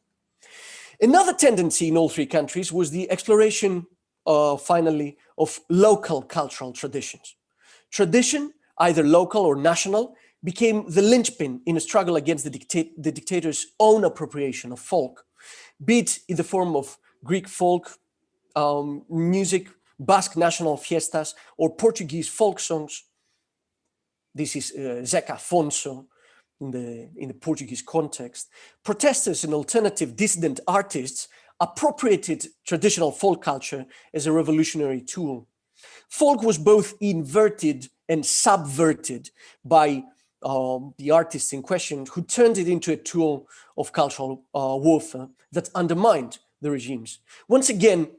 Another tendency in all three countries was the exploration, finally, of local cultural traditions. Tradition, either local or national, became the linchpin in a struggle against the dictator's own appropriation of folk, be it in the form of Greek folk music, Basque national fiestas, or Portuguese folk songs. This is Zeca Afonso in the Portuguese context. Protesters and alternative dissident artists appropriated traditional folk culture as a revolutionary tool. Folk was both inverted and subverted by the artists in question, who turned it into a tool of cultural warfare that undermined the regimes. Once again,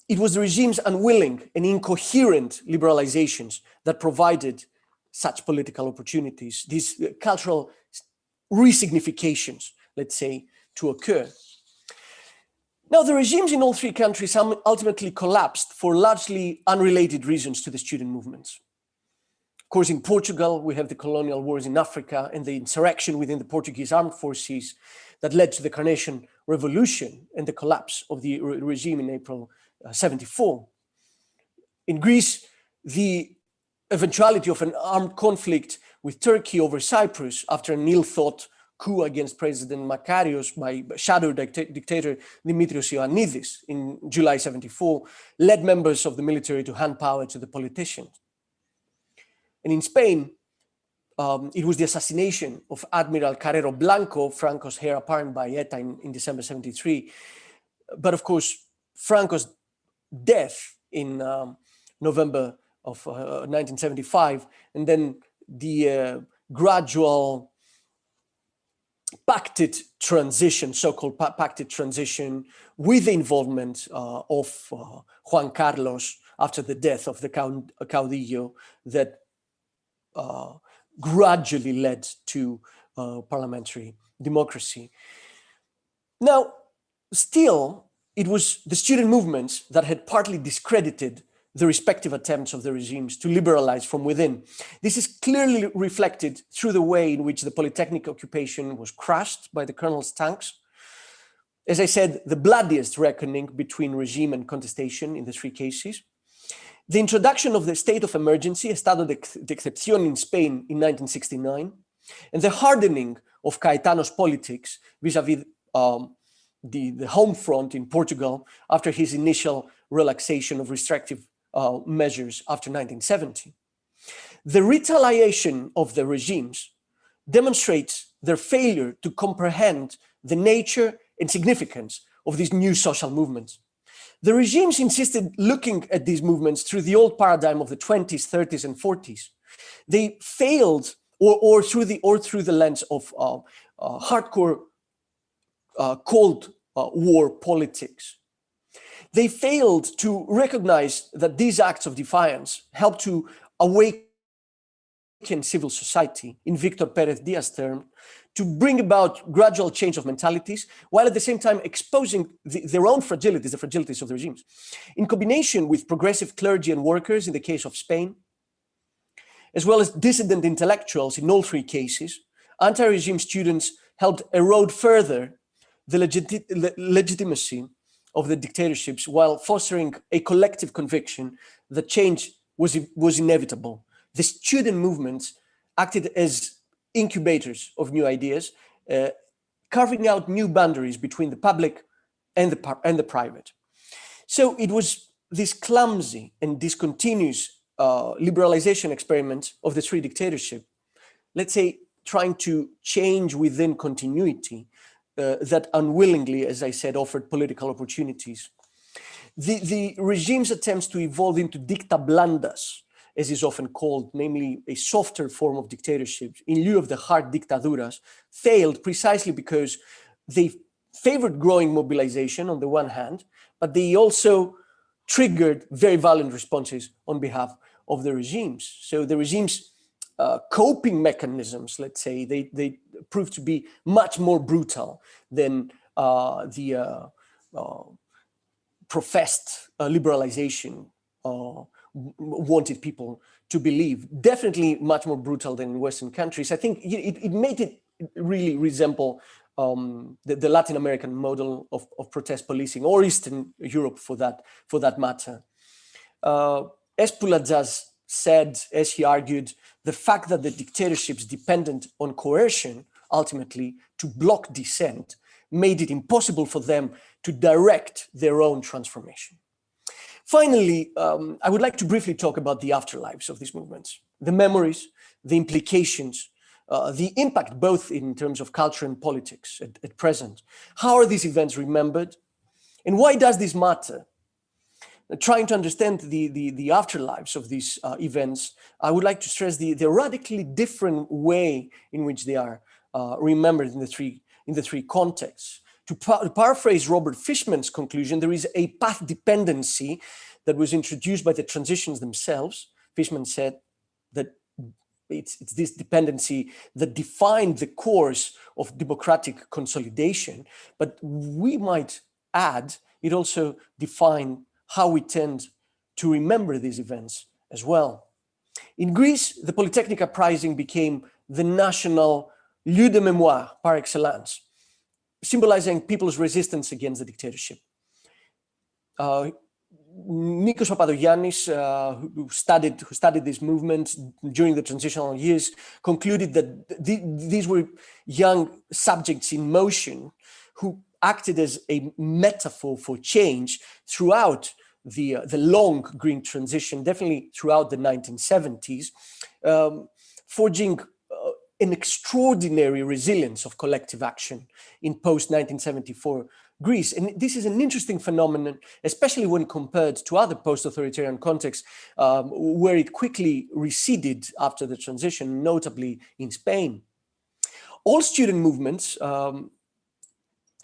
it was the regime's unwilling and incoherent liberalizations that provided such political opportunities, these cultural resignifications, let's say, to occur. Now, the regimes in all three countries ultimately collapsed for largely unrelated reasons to the student movements. Of course, in Portugal, we have the colonial wars in Africa and the insurrection within the Portuguese armed forces that led to the Carnation Revolution and the collapse of the regime in April 74. In Greece, the eventuality of an armed conflict with Turkey over Cyprus after an ill-thought coup against President Makarios by shadow dictator Dimitrios Ioannidis in July 74 led members of the military to hand power to the politicians. And in Spain, it was the assassination of Admiral Carrero Blanco, Franco's heir apparent by ETA in December 73. But of course, Franco's death in November of 1975, and then the gradual pacted transition, so-called pacted transition, with the involvement of Juan Carlos after the death of the caudillo, that gradually led to parliamentary democracy. Now, still, it was the student movements that had partly discredited the respective attempts of the regimes to liberalize from within. This is clearly reflected through the way in which the Polytechnic occupation was crushed by the colonel's tanks. As I said, the bloodiest reckoning between regime and contestation in the three cases. The introduction of the state of emergency, Estado de Excepción in Spain in 1969, and the hardening of Caetano's politics vis-a-vis the home front in Portugal after his initial relaxation of restrictive measures after 1970. The retaliation of the regimes demonstrates their failure to comprehend the nature and significance of these new social movements. The regimes insisted looking at these movements through the old paradigm of the 20s, 30s, and 40s. They failed, or through the lens of hardcore Cold War politics. They failed to recognize that these acts of defiance helped to awaken civil society, in Victor Pérez Díaz's term, to bring about gradual change of mentalities, while at the same time exposing their own fragilities, the fragilities of the regimes. In combination with progressive clergy and workers in the case of Spain, as well as dissident intellectuals in all three cases, anti-regime students helped erode further the legitimacy of the dictatorships while fostering a collective conviction that change was inevitable. The student movements acted as incubators of new ideas, carving out new boundaries between the public and the private. So it was this clumsy and discontinuous liberalization experiment of the three dictatorships, let's say, trying to change within continuity, that unwillingly, as I said, offered political opportunities. The regime's attempts to evolve into dicta blandas, as is often called, namely a softer form of dictatorship, in lieu of the hard dictaduras, failed precisely because they favored growing mobilization on the one hand, but they also triggered very violent responses on behalf of the regimes. So the regimes' coping mechanisms, let's say, they proved to be much more brutal than the professed liberalization wanted people to believe. Definitely much more brutal than in Western countries. I think it made it really resemble the Latin American model of protest policing, or Eastern Europe for that matter. As Pouladzas said, as he argued, the fact that the dictatorships depended on coercion, ultimately, to block dissent, made it impossible for them to direct their own transformation. Finally, I would like to briefly talk about the afterlives of these movements, the memories, the implications, the impact both in terms of culture and politics at present. How are these events remembered? And why does this matter? Trying to understand the afterlives of these events, I would like to stress the radically different way in which they are remembered in the three contexts. To paraphrase Robert Fishman's conclusion, there is a path dependency that was introduced by the transitions themselves. Fishman said that it's this dependency that defined the course of democratic consolidation, but we might add, it also defined how we tend to remember these events as well. In Greece, the Polytechnic Uprising became the national lieu de mémoire par excellence, symbolizing people's resistance against the dictatorship. Nikos Papadogiannis, who studied this movement during the transitional years, concluded that these were young subjects in motion who acted as a metaphor for change throughout the long green transition, definitely throughout the 1970s, forging an extraordinary resilience of collective action in post-1974 Greece. And this is an interesting phenomenon, especially when compared to other post-authoritarian contexts, where it quickly receded after the transition, notably in Spain. All student movements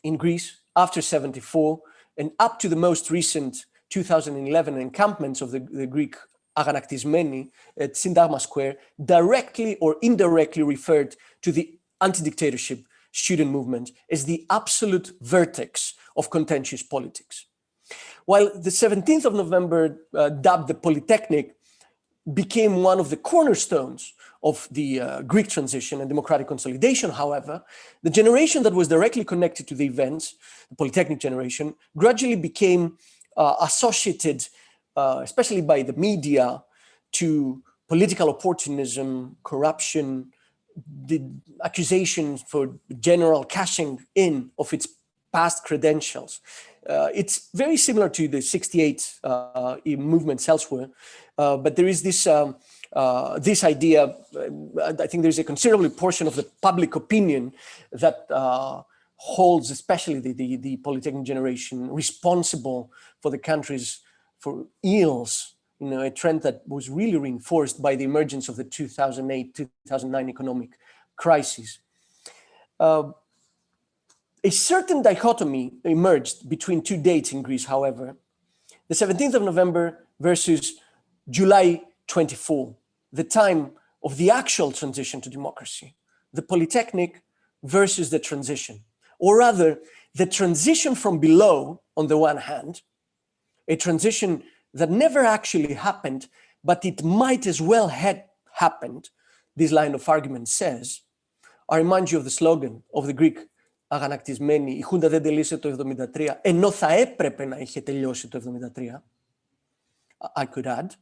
in Greece after 74 and up to the most recent 2011 encampments of the Greek Aganaktizmeni at Syntagma Square directly or indirectly referred to the anti-dictatorship student movement as the absolute vertex of contentious politics. While the 17th of November, dubbed the Polytechnic, became one of the cornerstones of the Greek transition and democratic consolidation, however, the generation that was directly connected to the events, the Polytechnic generation, gradually became associated, especially by the media, to political opportunism, corruption, the accusations for general cashing in of its past credentials. It's very similar to the 68 movements elsewhere, but there is this idea. I think there's a considerable portion of the public opinion that holds, especially the Polytechnic generation, responsible for the country's ills. A trend that was really reinforced by the emergence of the 2008-2009 economic crisis. A certain dichotomy emerged between two dates in Greece, however, the 17th of November versus July 24, the time of the actual transition to democracy, the Polytechnic versus the transition, or rather the transition from below on the one hand, a transition that never actually happened, but it might as well have happened, this line of argument says, I remind you of the slogan of the Greek αγανακτισμένη, η Χούντα δεν τελείωσε το 1973, ενώ θα έπρεπε να είχε τελειώσει το 1973, I could add,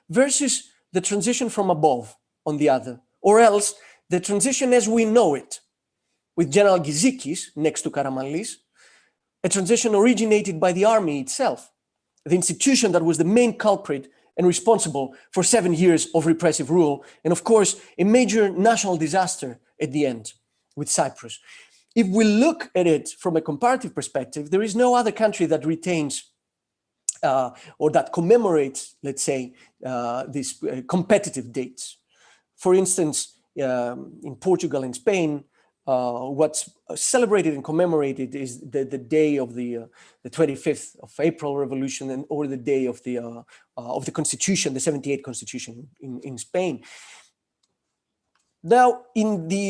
versus the transition from above on the other, or else the transition as we know it, with General Gizikis next to Karamanlis, a transition originated by the army itself, the institution that was the main culprit and responsible for 7 years of repressive rule, and of course, a major national disaster at the end with Cyprus. If we look at it from a comparative perspective, there is no other country that retains or that commemorates, let's say, these competitive dates. For instance, in Portugal and Spain, what's celebrated and commemorated is the day of the 25th of April revolution, or the day of the Constitution, the 78 Constitution in Spain. Now, in the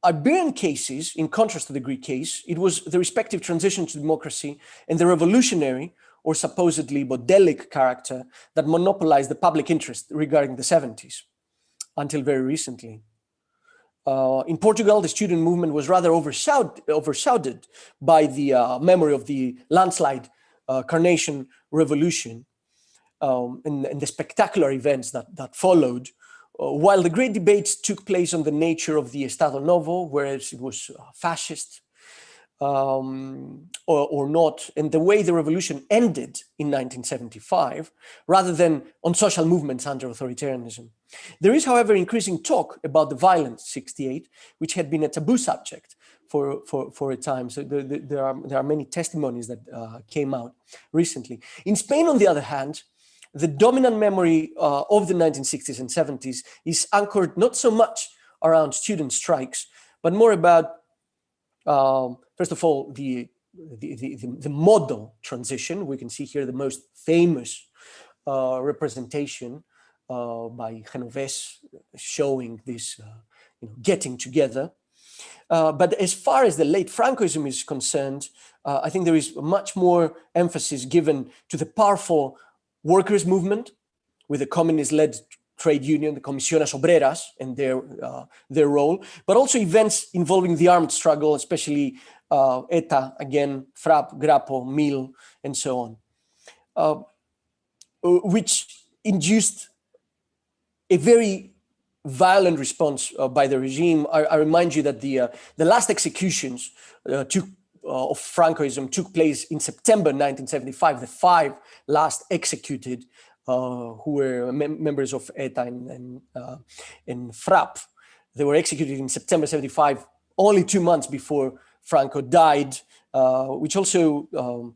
Iberian cases, in contrast to the Greek case, it was the respective transition to democracy and the revolutionary or supposedly modelic character that monopolized the public interest regarding the 70s until very recently. In Portugal, the student movement was rather overshadowed by the memory of the landslide Carnation Revolution and the spectacular events that followed, while the great debates took place on the nature of the Estado Novo, whereas it was fascist or not, and the way the revolution ended in 1975, rather than on social movements under authoritarianism. There is, however, increasing talk about the violent 68, which had been a taboo subject for a time. So there are many testimonies that came out recently. In Spain, on the other hand, the dominant memory of the 1960s and 70s is anchored not so much around student strikes, but more about, first of all, the model transition. We can see here the most famous representation by Genovese showing this getting together. But as far as the late Francoism is concerned, I think there is much more emphasis given to the powerful workers' movement with the communist-led trade union, the Comisiones Obreras, and their role, but also events involving the armed struggle, especially ETA, again, FRAP, Grapo, MIL, and so on, which induced a very violent response by the regime. I remind you that the last executions of Francoism took place in September 1975. The 5 last executed who were members of ETA and FRAP. They were executed in September 75, only 2 months before Franco died, which also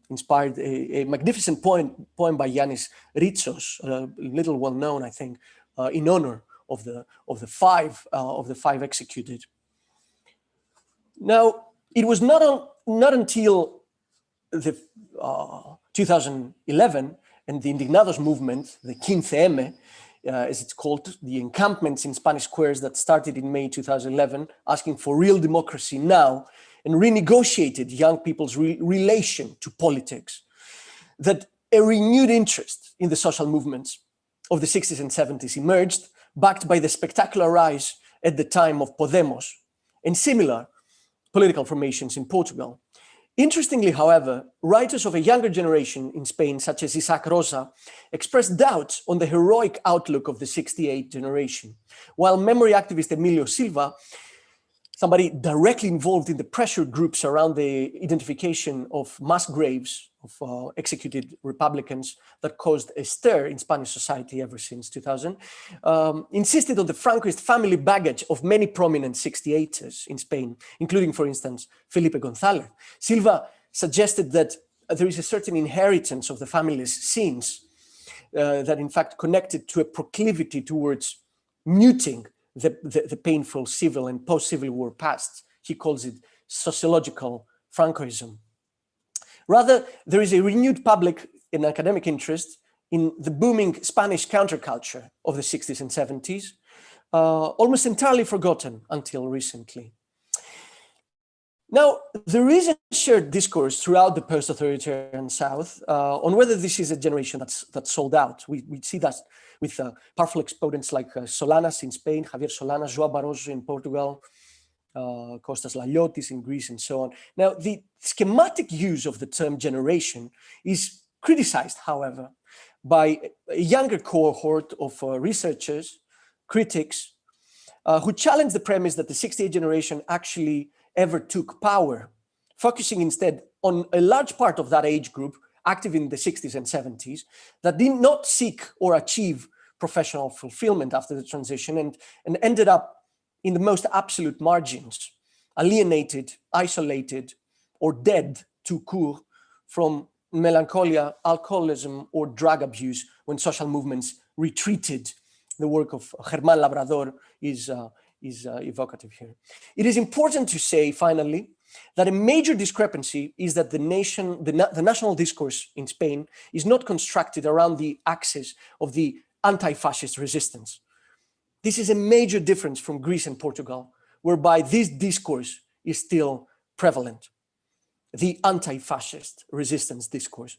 inspired a magnificent poem by Yannis Ritsos, a little well known, I think, in honor of the five executed. Now, it was not until the 2011 and the Indignados movement, the 15M, as it's called, the encampments in Spanish squares that started in May 2011, asking for real democracy now, and renegotiated young people's relation to politics, that a renewed interest in the social movements of the 60s and 70s emerged, backed by the spectacular rise at the time of Podemos and similar political formations in Portugal. Interestingly, however, writers of a younger generation in Spain, such as Isaac Rosa, expressed doubts on the heroic outlook of the 68 generation, while memory activist Emilio Silva, somebody directly involved in the pressure groups around the identification of mass graves of executed Republicans that caused a stir in Spanish society ever since 2000, insisted on the Francoist family baggage of many prominent 68ers in Spain, including, for instance, Felipe González. Silva suggested that there is a certain inheritance of the family's sins that in fact connected to a proclivity towards muting the painful civil and post-Civil War past. He calls it sociological Francoism. Rather, there is a renewed public and academic interest in the booming Spanish counterculture of the 60s and 70s, almost entirely forgotten until recently. Now, there is a shared discourse throughout the post-authoritarian South on whether this is a generation that's sold out. We see that with powerful exponents like Solanas in Spain, Javier Solanas, João Barroso in Portugal, Kostas Laliotis in Greece, and so on. Now, the schematic use of the term generation is criticized, however, by a younger cohort of researchers, critics, who challenge the premise that the 68 generation actually ever took power, focusing instead on a large part of that age group active in the 60s and 70s that did not seek or achieve professional fulfillment after the transition and ended up in the most absolute margins, alienated, isolated, or dead tout court from melancholia, alcoholism, or drug abuse when social movements retreated. The work of Germán Labrador is evocative here. It is important to say, finally, that a major discrepancy is that the national discourse in Spain is not constructed around the axis of the anti-fascist resistance. This is a major difference from Greece and Portugal, whereby this discourse is still prevalent, the anti-fascist resistance discourse.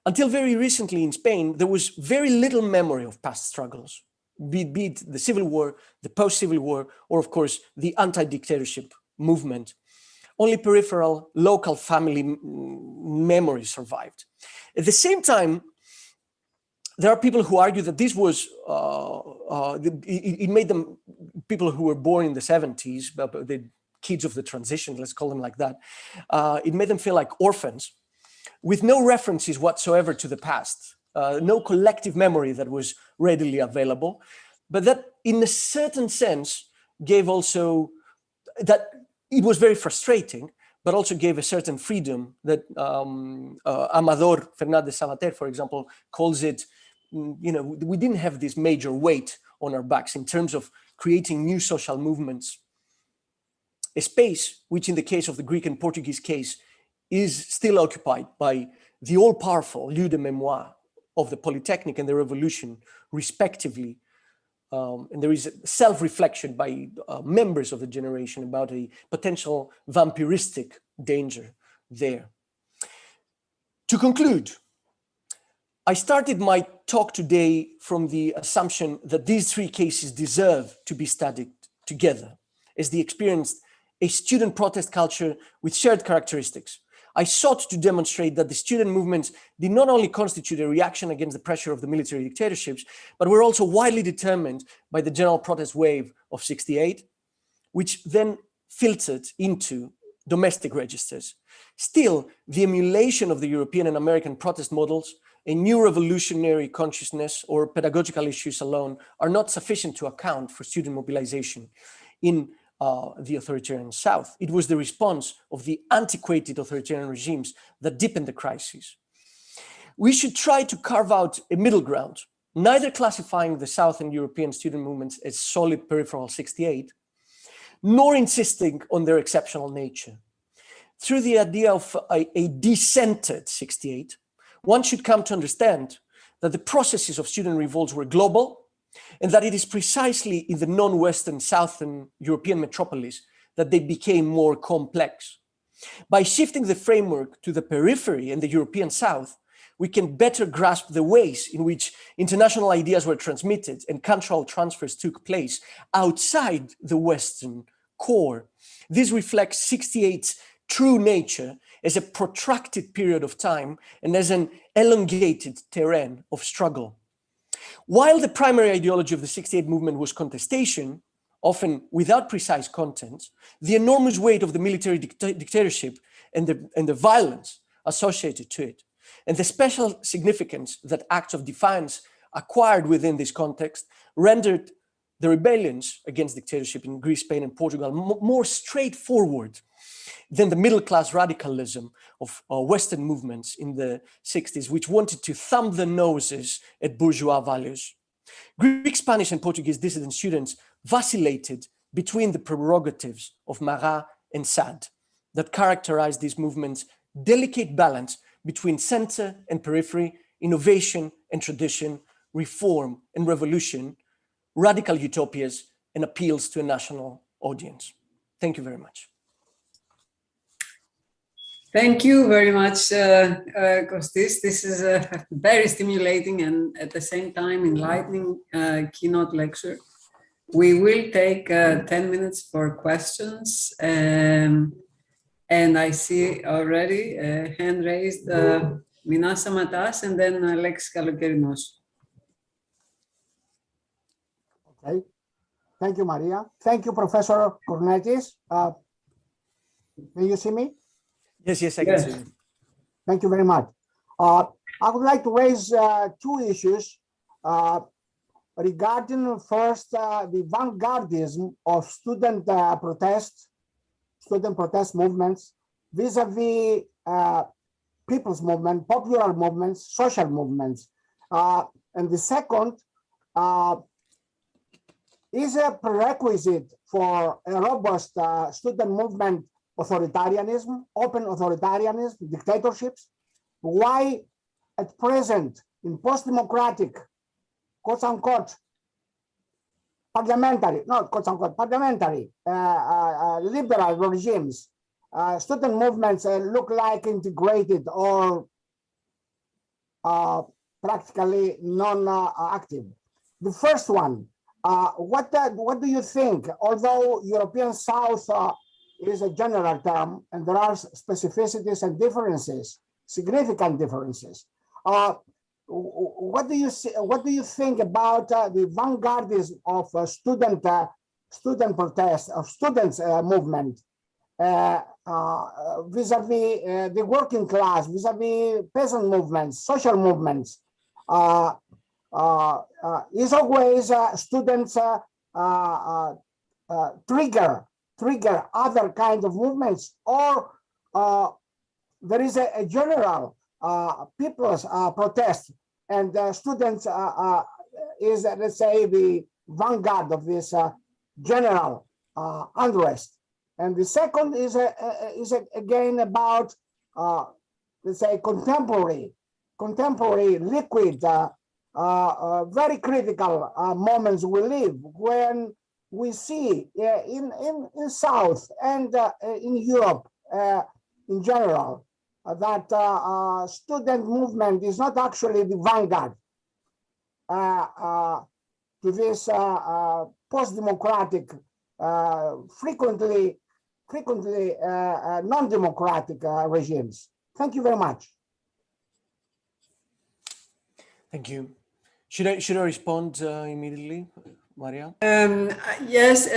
Until very recently in Spain, there was very little memory of past struggles, be it the Civil War, the post-Civil War, or of course, the anti-dictatorship movement. Only peripheral local family memory survived. At the same time, there are people who argue that this was, it made them, people who were born in the 70s, the kids of the transition, let's call them like that, it made them feel like orphans with no references whatsoever to the past, no collective memory that was readily available, but that in a certain sense gave also, that it was very frustrating, but also gave a certain freedom that Amador Fernández Sabater, for example, calls it, we didn't have this major weight on our backs in terms of creating new social movements. A space which in the case of the Greek and Portuguese case is still occupied by the all-powerful lieu de mémoire of the Polytechnic and the Revolution, respectively. And there is self-reflection by members of the generation about a potential vampiristic danger there. To conclude, I started my talk today from the assumption that these three cases deserve to be studied together as they experienced a student protest culture with shared characteristics. I sought to demonstrate that the student movements did not only constitute a reaction against the pressure of the military dictatorships, but were also widely determined by the general protest wave of '68, which then filtered into domestic registers. Still, the emulation of the European and American protest models, a new revolutionary consciousness, or pedagogical issues alone are not sufficient to account for student mobilization in the authoritarian South. It was the response of the antiquated authoritarian regimes that deepened the crisis. We should try to carve out a middle ground, neither classifying the Southern European student movements as solid peripheral 68, nor insisting on their exceptional nature. Through the idea of a decentered 68, one should come to understand that the processes of student revolts were global, and that it is precisely in the non-Western Southern European metropolis that they became more complex. By shifting the framework to the periphery and the European South, we can better grasp the ways in which international ideas were transmitted and cultural transfers took place outside the Western core. This reflects 68's true nature as a protracted period of time and as an elongated terrain of struggle. While the primary ideology of the 68 movement was contestation, often without precise content, the enormous weight of the military dictatorship and the violence associated to it, and the special significance that acts of defiance acquired within this context rendered the rebellions against dictatorship in Greece, Spain, and Portugal more straightforward than the middle-class radicalism of Western movements in the 60s, which wanted to thumb their noses at bourgeois values. Greek, Spanish, and Portuguese dissident students vacillated between the prerogatives of Marat and Sade that characterized these movements' delicate balance between center and periphery, innovation and tradition, reform and revolution, radical utopias, and appeals to a national audience. Thank you very much. Thank you very much, Kostis. This is a very stimulating and at the same time enlightening keynote lecture. We will take 10 minutes for questions. And I see already a hand raised, Minas Samatas, and then Alexis Kalokerinos. Okay. Thank you, Maria. Thank you, Professor Kornetis. Can you see me? Yes, I can see you. Thank you very much. I would like to raise two issues regarding first the vanguardism of student protest movements vis-a-vis people's movement, popular movements, social movements. And the second is a prerequisite for a robust student movement authoritarianism, open authoritarianism, dictatorships. Why at present in post-democratic, quote unquote, parliamentary, not quote unquote, parliamentary liberal regimes, student movements look like integrated or practically non-active. The first one, what do you think? Although European South is a general term, and there are specificities and differences, significant differences. What do you think about the vanguardism of student protest, of students movement vis-a-vis the working class, vis-a-vis peasant movements, social movements? Is always students trigger other kinds of movements, or there is a general people's protest, and students is, let's say, the vanguard of this general unrest. And the second is again about, let's say, contemporary liquid, very critical moments we live, when we see in South and in Europe in general that student movement is not actually the vanguard to this post-democratic, frequently non-democratic regimes. Thank you very much. Thank you. Should I respond immediately, Maria? Yes,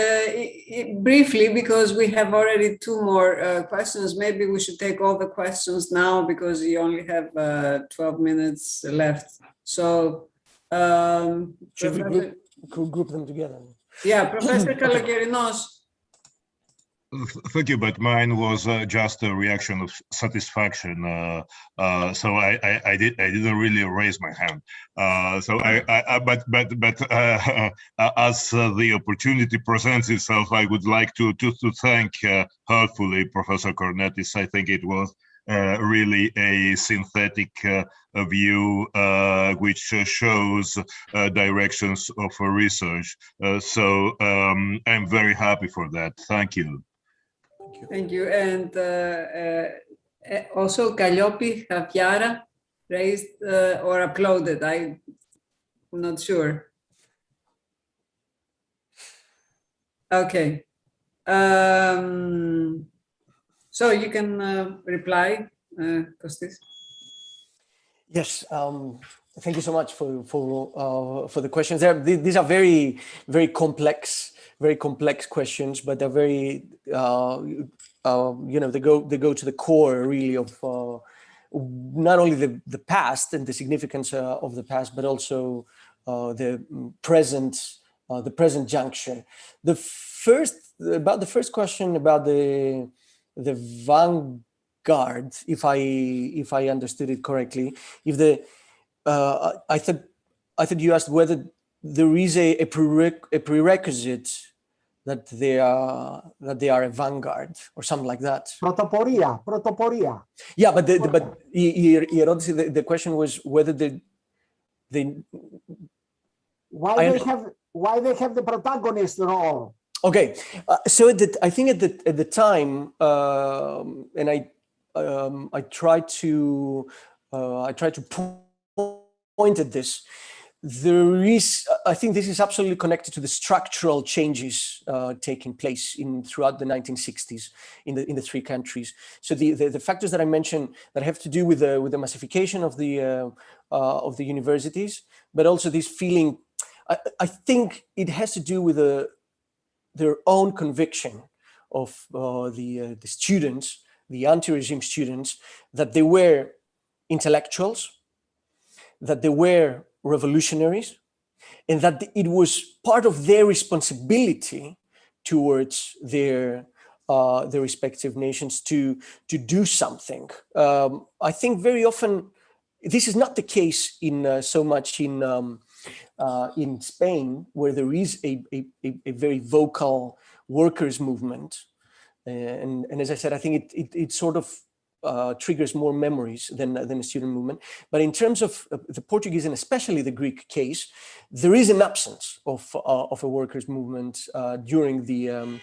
briefly, because we have already two more questions. Maybe we should take all the questions now, because you only have 12 minutes left. So, should we group them together? Yeah, Professor Kalokerinos. Thank you, but mine was just a reaction of satisfaction. So I didn't really raise my hand. But as the opportunity presents itself, I would like to thank heartfully Professor Kornetis. I think it was really a synthetic view which shows directions of research. So I'm very happy for that. Thank you. Thank you. And also Calliope Javiera raised or uploaded. I'm not sure. Okay. So you can reply, Kostis. Yes. Thank you so much for the questions. These are very, very complex questions, but they're very, they go to the core really of not only the past and the significance of the past, but also the present juncture. The first question about the vanguard, if I understood it correctly, I thought you asked whether there is a prerequisite that they are a vanguard or something like that. Protoporia. Yeah, but the question was whether why they have the protagonist role. Okay, so I think at the time, and I tried to point at this. I think this is absolutely connected to the structural changes taking place throughout the 1960s in the three countries. So the factors that I mentioned that have to do with the massification of the universities, but also this feeling, I think it has to do with their own conviction of the students, the anti-regime students, that they were intellectuals, that they were revolutionaries, and that it was part of their responsibility towards their respective nations to do something. I think very often this is not the case in so much in Spain, where there is a very vocal workers' movement, and as I said, I think it sort of triggers more memories than a student movement. But in terms of the Portuguese and especially the Greek case, there is an absence of a workers' movement during the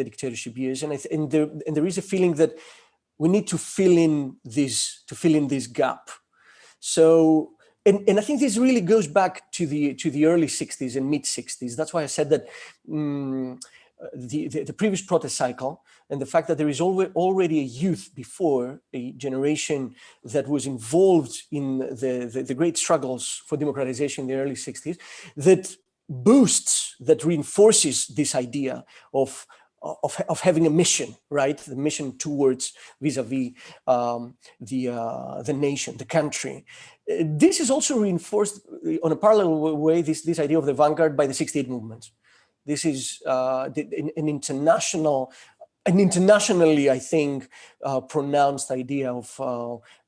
dictatorship years, and there is a feeling that we need to fill in this gap. So. And I think this really goes back to the early 60s and mid 60s. That's why I said that the previous protest cycle and the fact that there is already a youth before, a generation that was involved in the great struggles for democratization in the early 60s, that boosts, that reinforces this idea of having a mission, right? The mission towards vis-a-vis the nation, the country. This is also reinforced on a parallel way, this idea of the vanguard by the 68 movement. This is an internationally, I think, pronounced idea of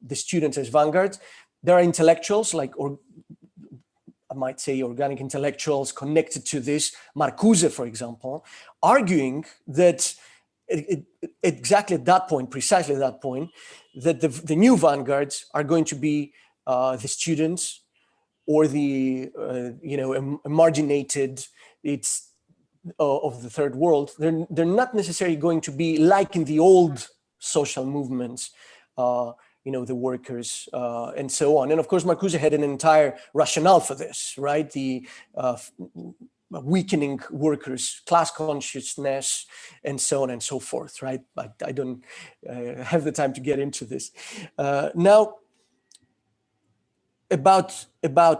the students as vanguards. There are intellectuals or I might say organic intellectuals connected to this, Marcuse, for example, arguing that exactly at that point, precisely at that point, that the new vanguards are going to be the students or the marginated of the third world. They're not necessarily going to be like in the old social movements, the workers and so on. And of course, Marcuse had an entire rationale for this, right? The weakening workers' class consciousness and so on and so forth, right? But I don't have the time to get into this. Now, about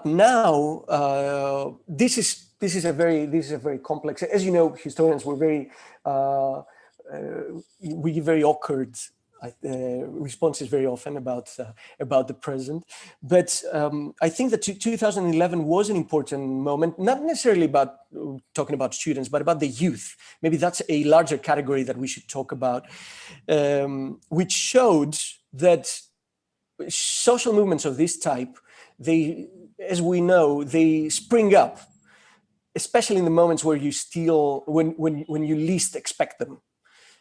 now, this is a very complex. As you know, historians were we give very awkward responses very often about the present, but I think that 2011 was an important moment, not necessarily about talking about students, but about the youth. Maybe that's a larger category that we should talk about, which showed that social movements of this type, they, as we know, they spring up, especially in the moments where when you least expect them.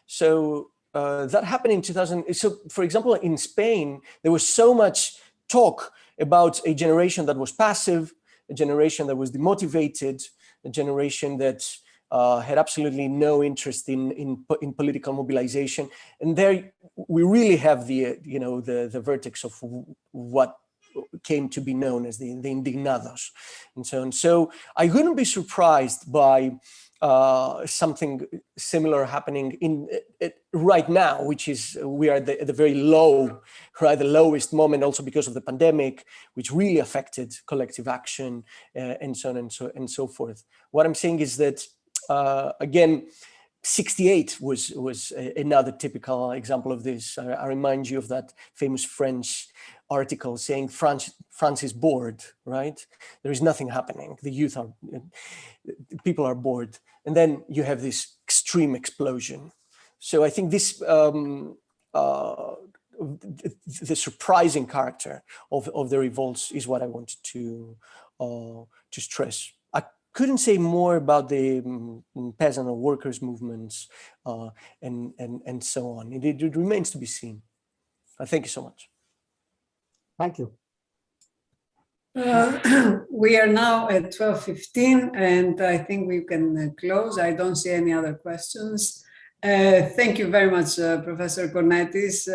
So that happened in 2000. So, for example, in Spain, there was so much talk about a generation that was passive, a generation that was demotivated, a generation that had absolutely no interest in political mobilization. And there we really have the vertex of what came to be known as the indignados and so on. So I wouldn't be surprised by something similar happening right now, which is we are at the very low, right, the lowest moment, also because of the pandemic, which really affected collective action and so on and so forth. What I'm saying is that again, 68 was another typical example of this. I remind you of that famous French article saying France is bored, right? There is nothing happening. People are bored. And then you have this extreme explosion. So I think this, the surprising character of the revolts is what I wanted to stress. I couldn't say more about the peasant or workers' movements and so on. It remains to be seen. Thank you so much. Thank you. We are now at 12:15, and I think we can close. I don't see any other questions. Thank you very much, Professor Kornetis.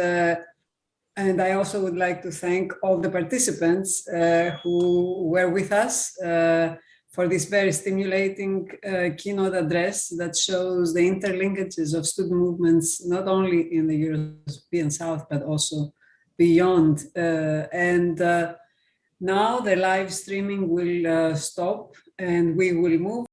And I also would like to thank all the participants who were with us for this very stimulating keynote address that shows the interlinkages of student movements, not only in the European South, but also beyond. Now the live streaming will stop and we will move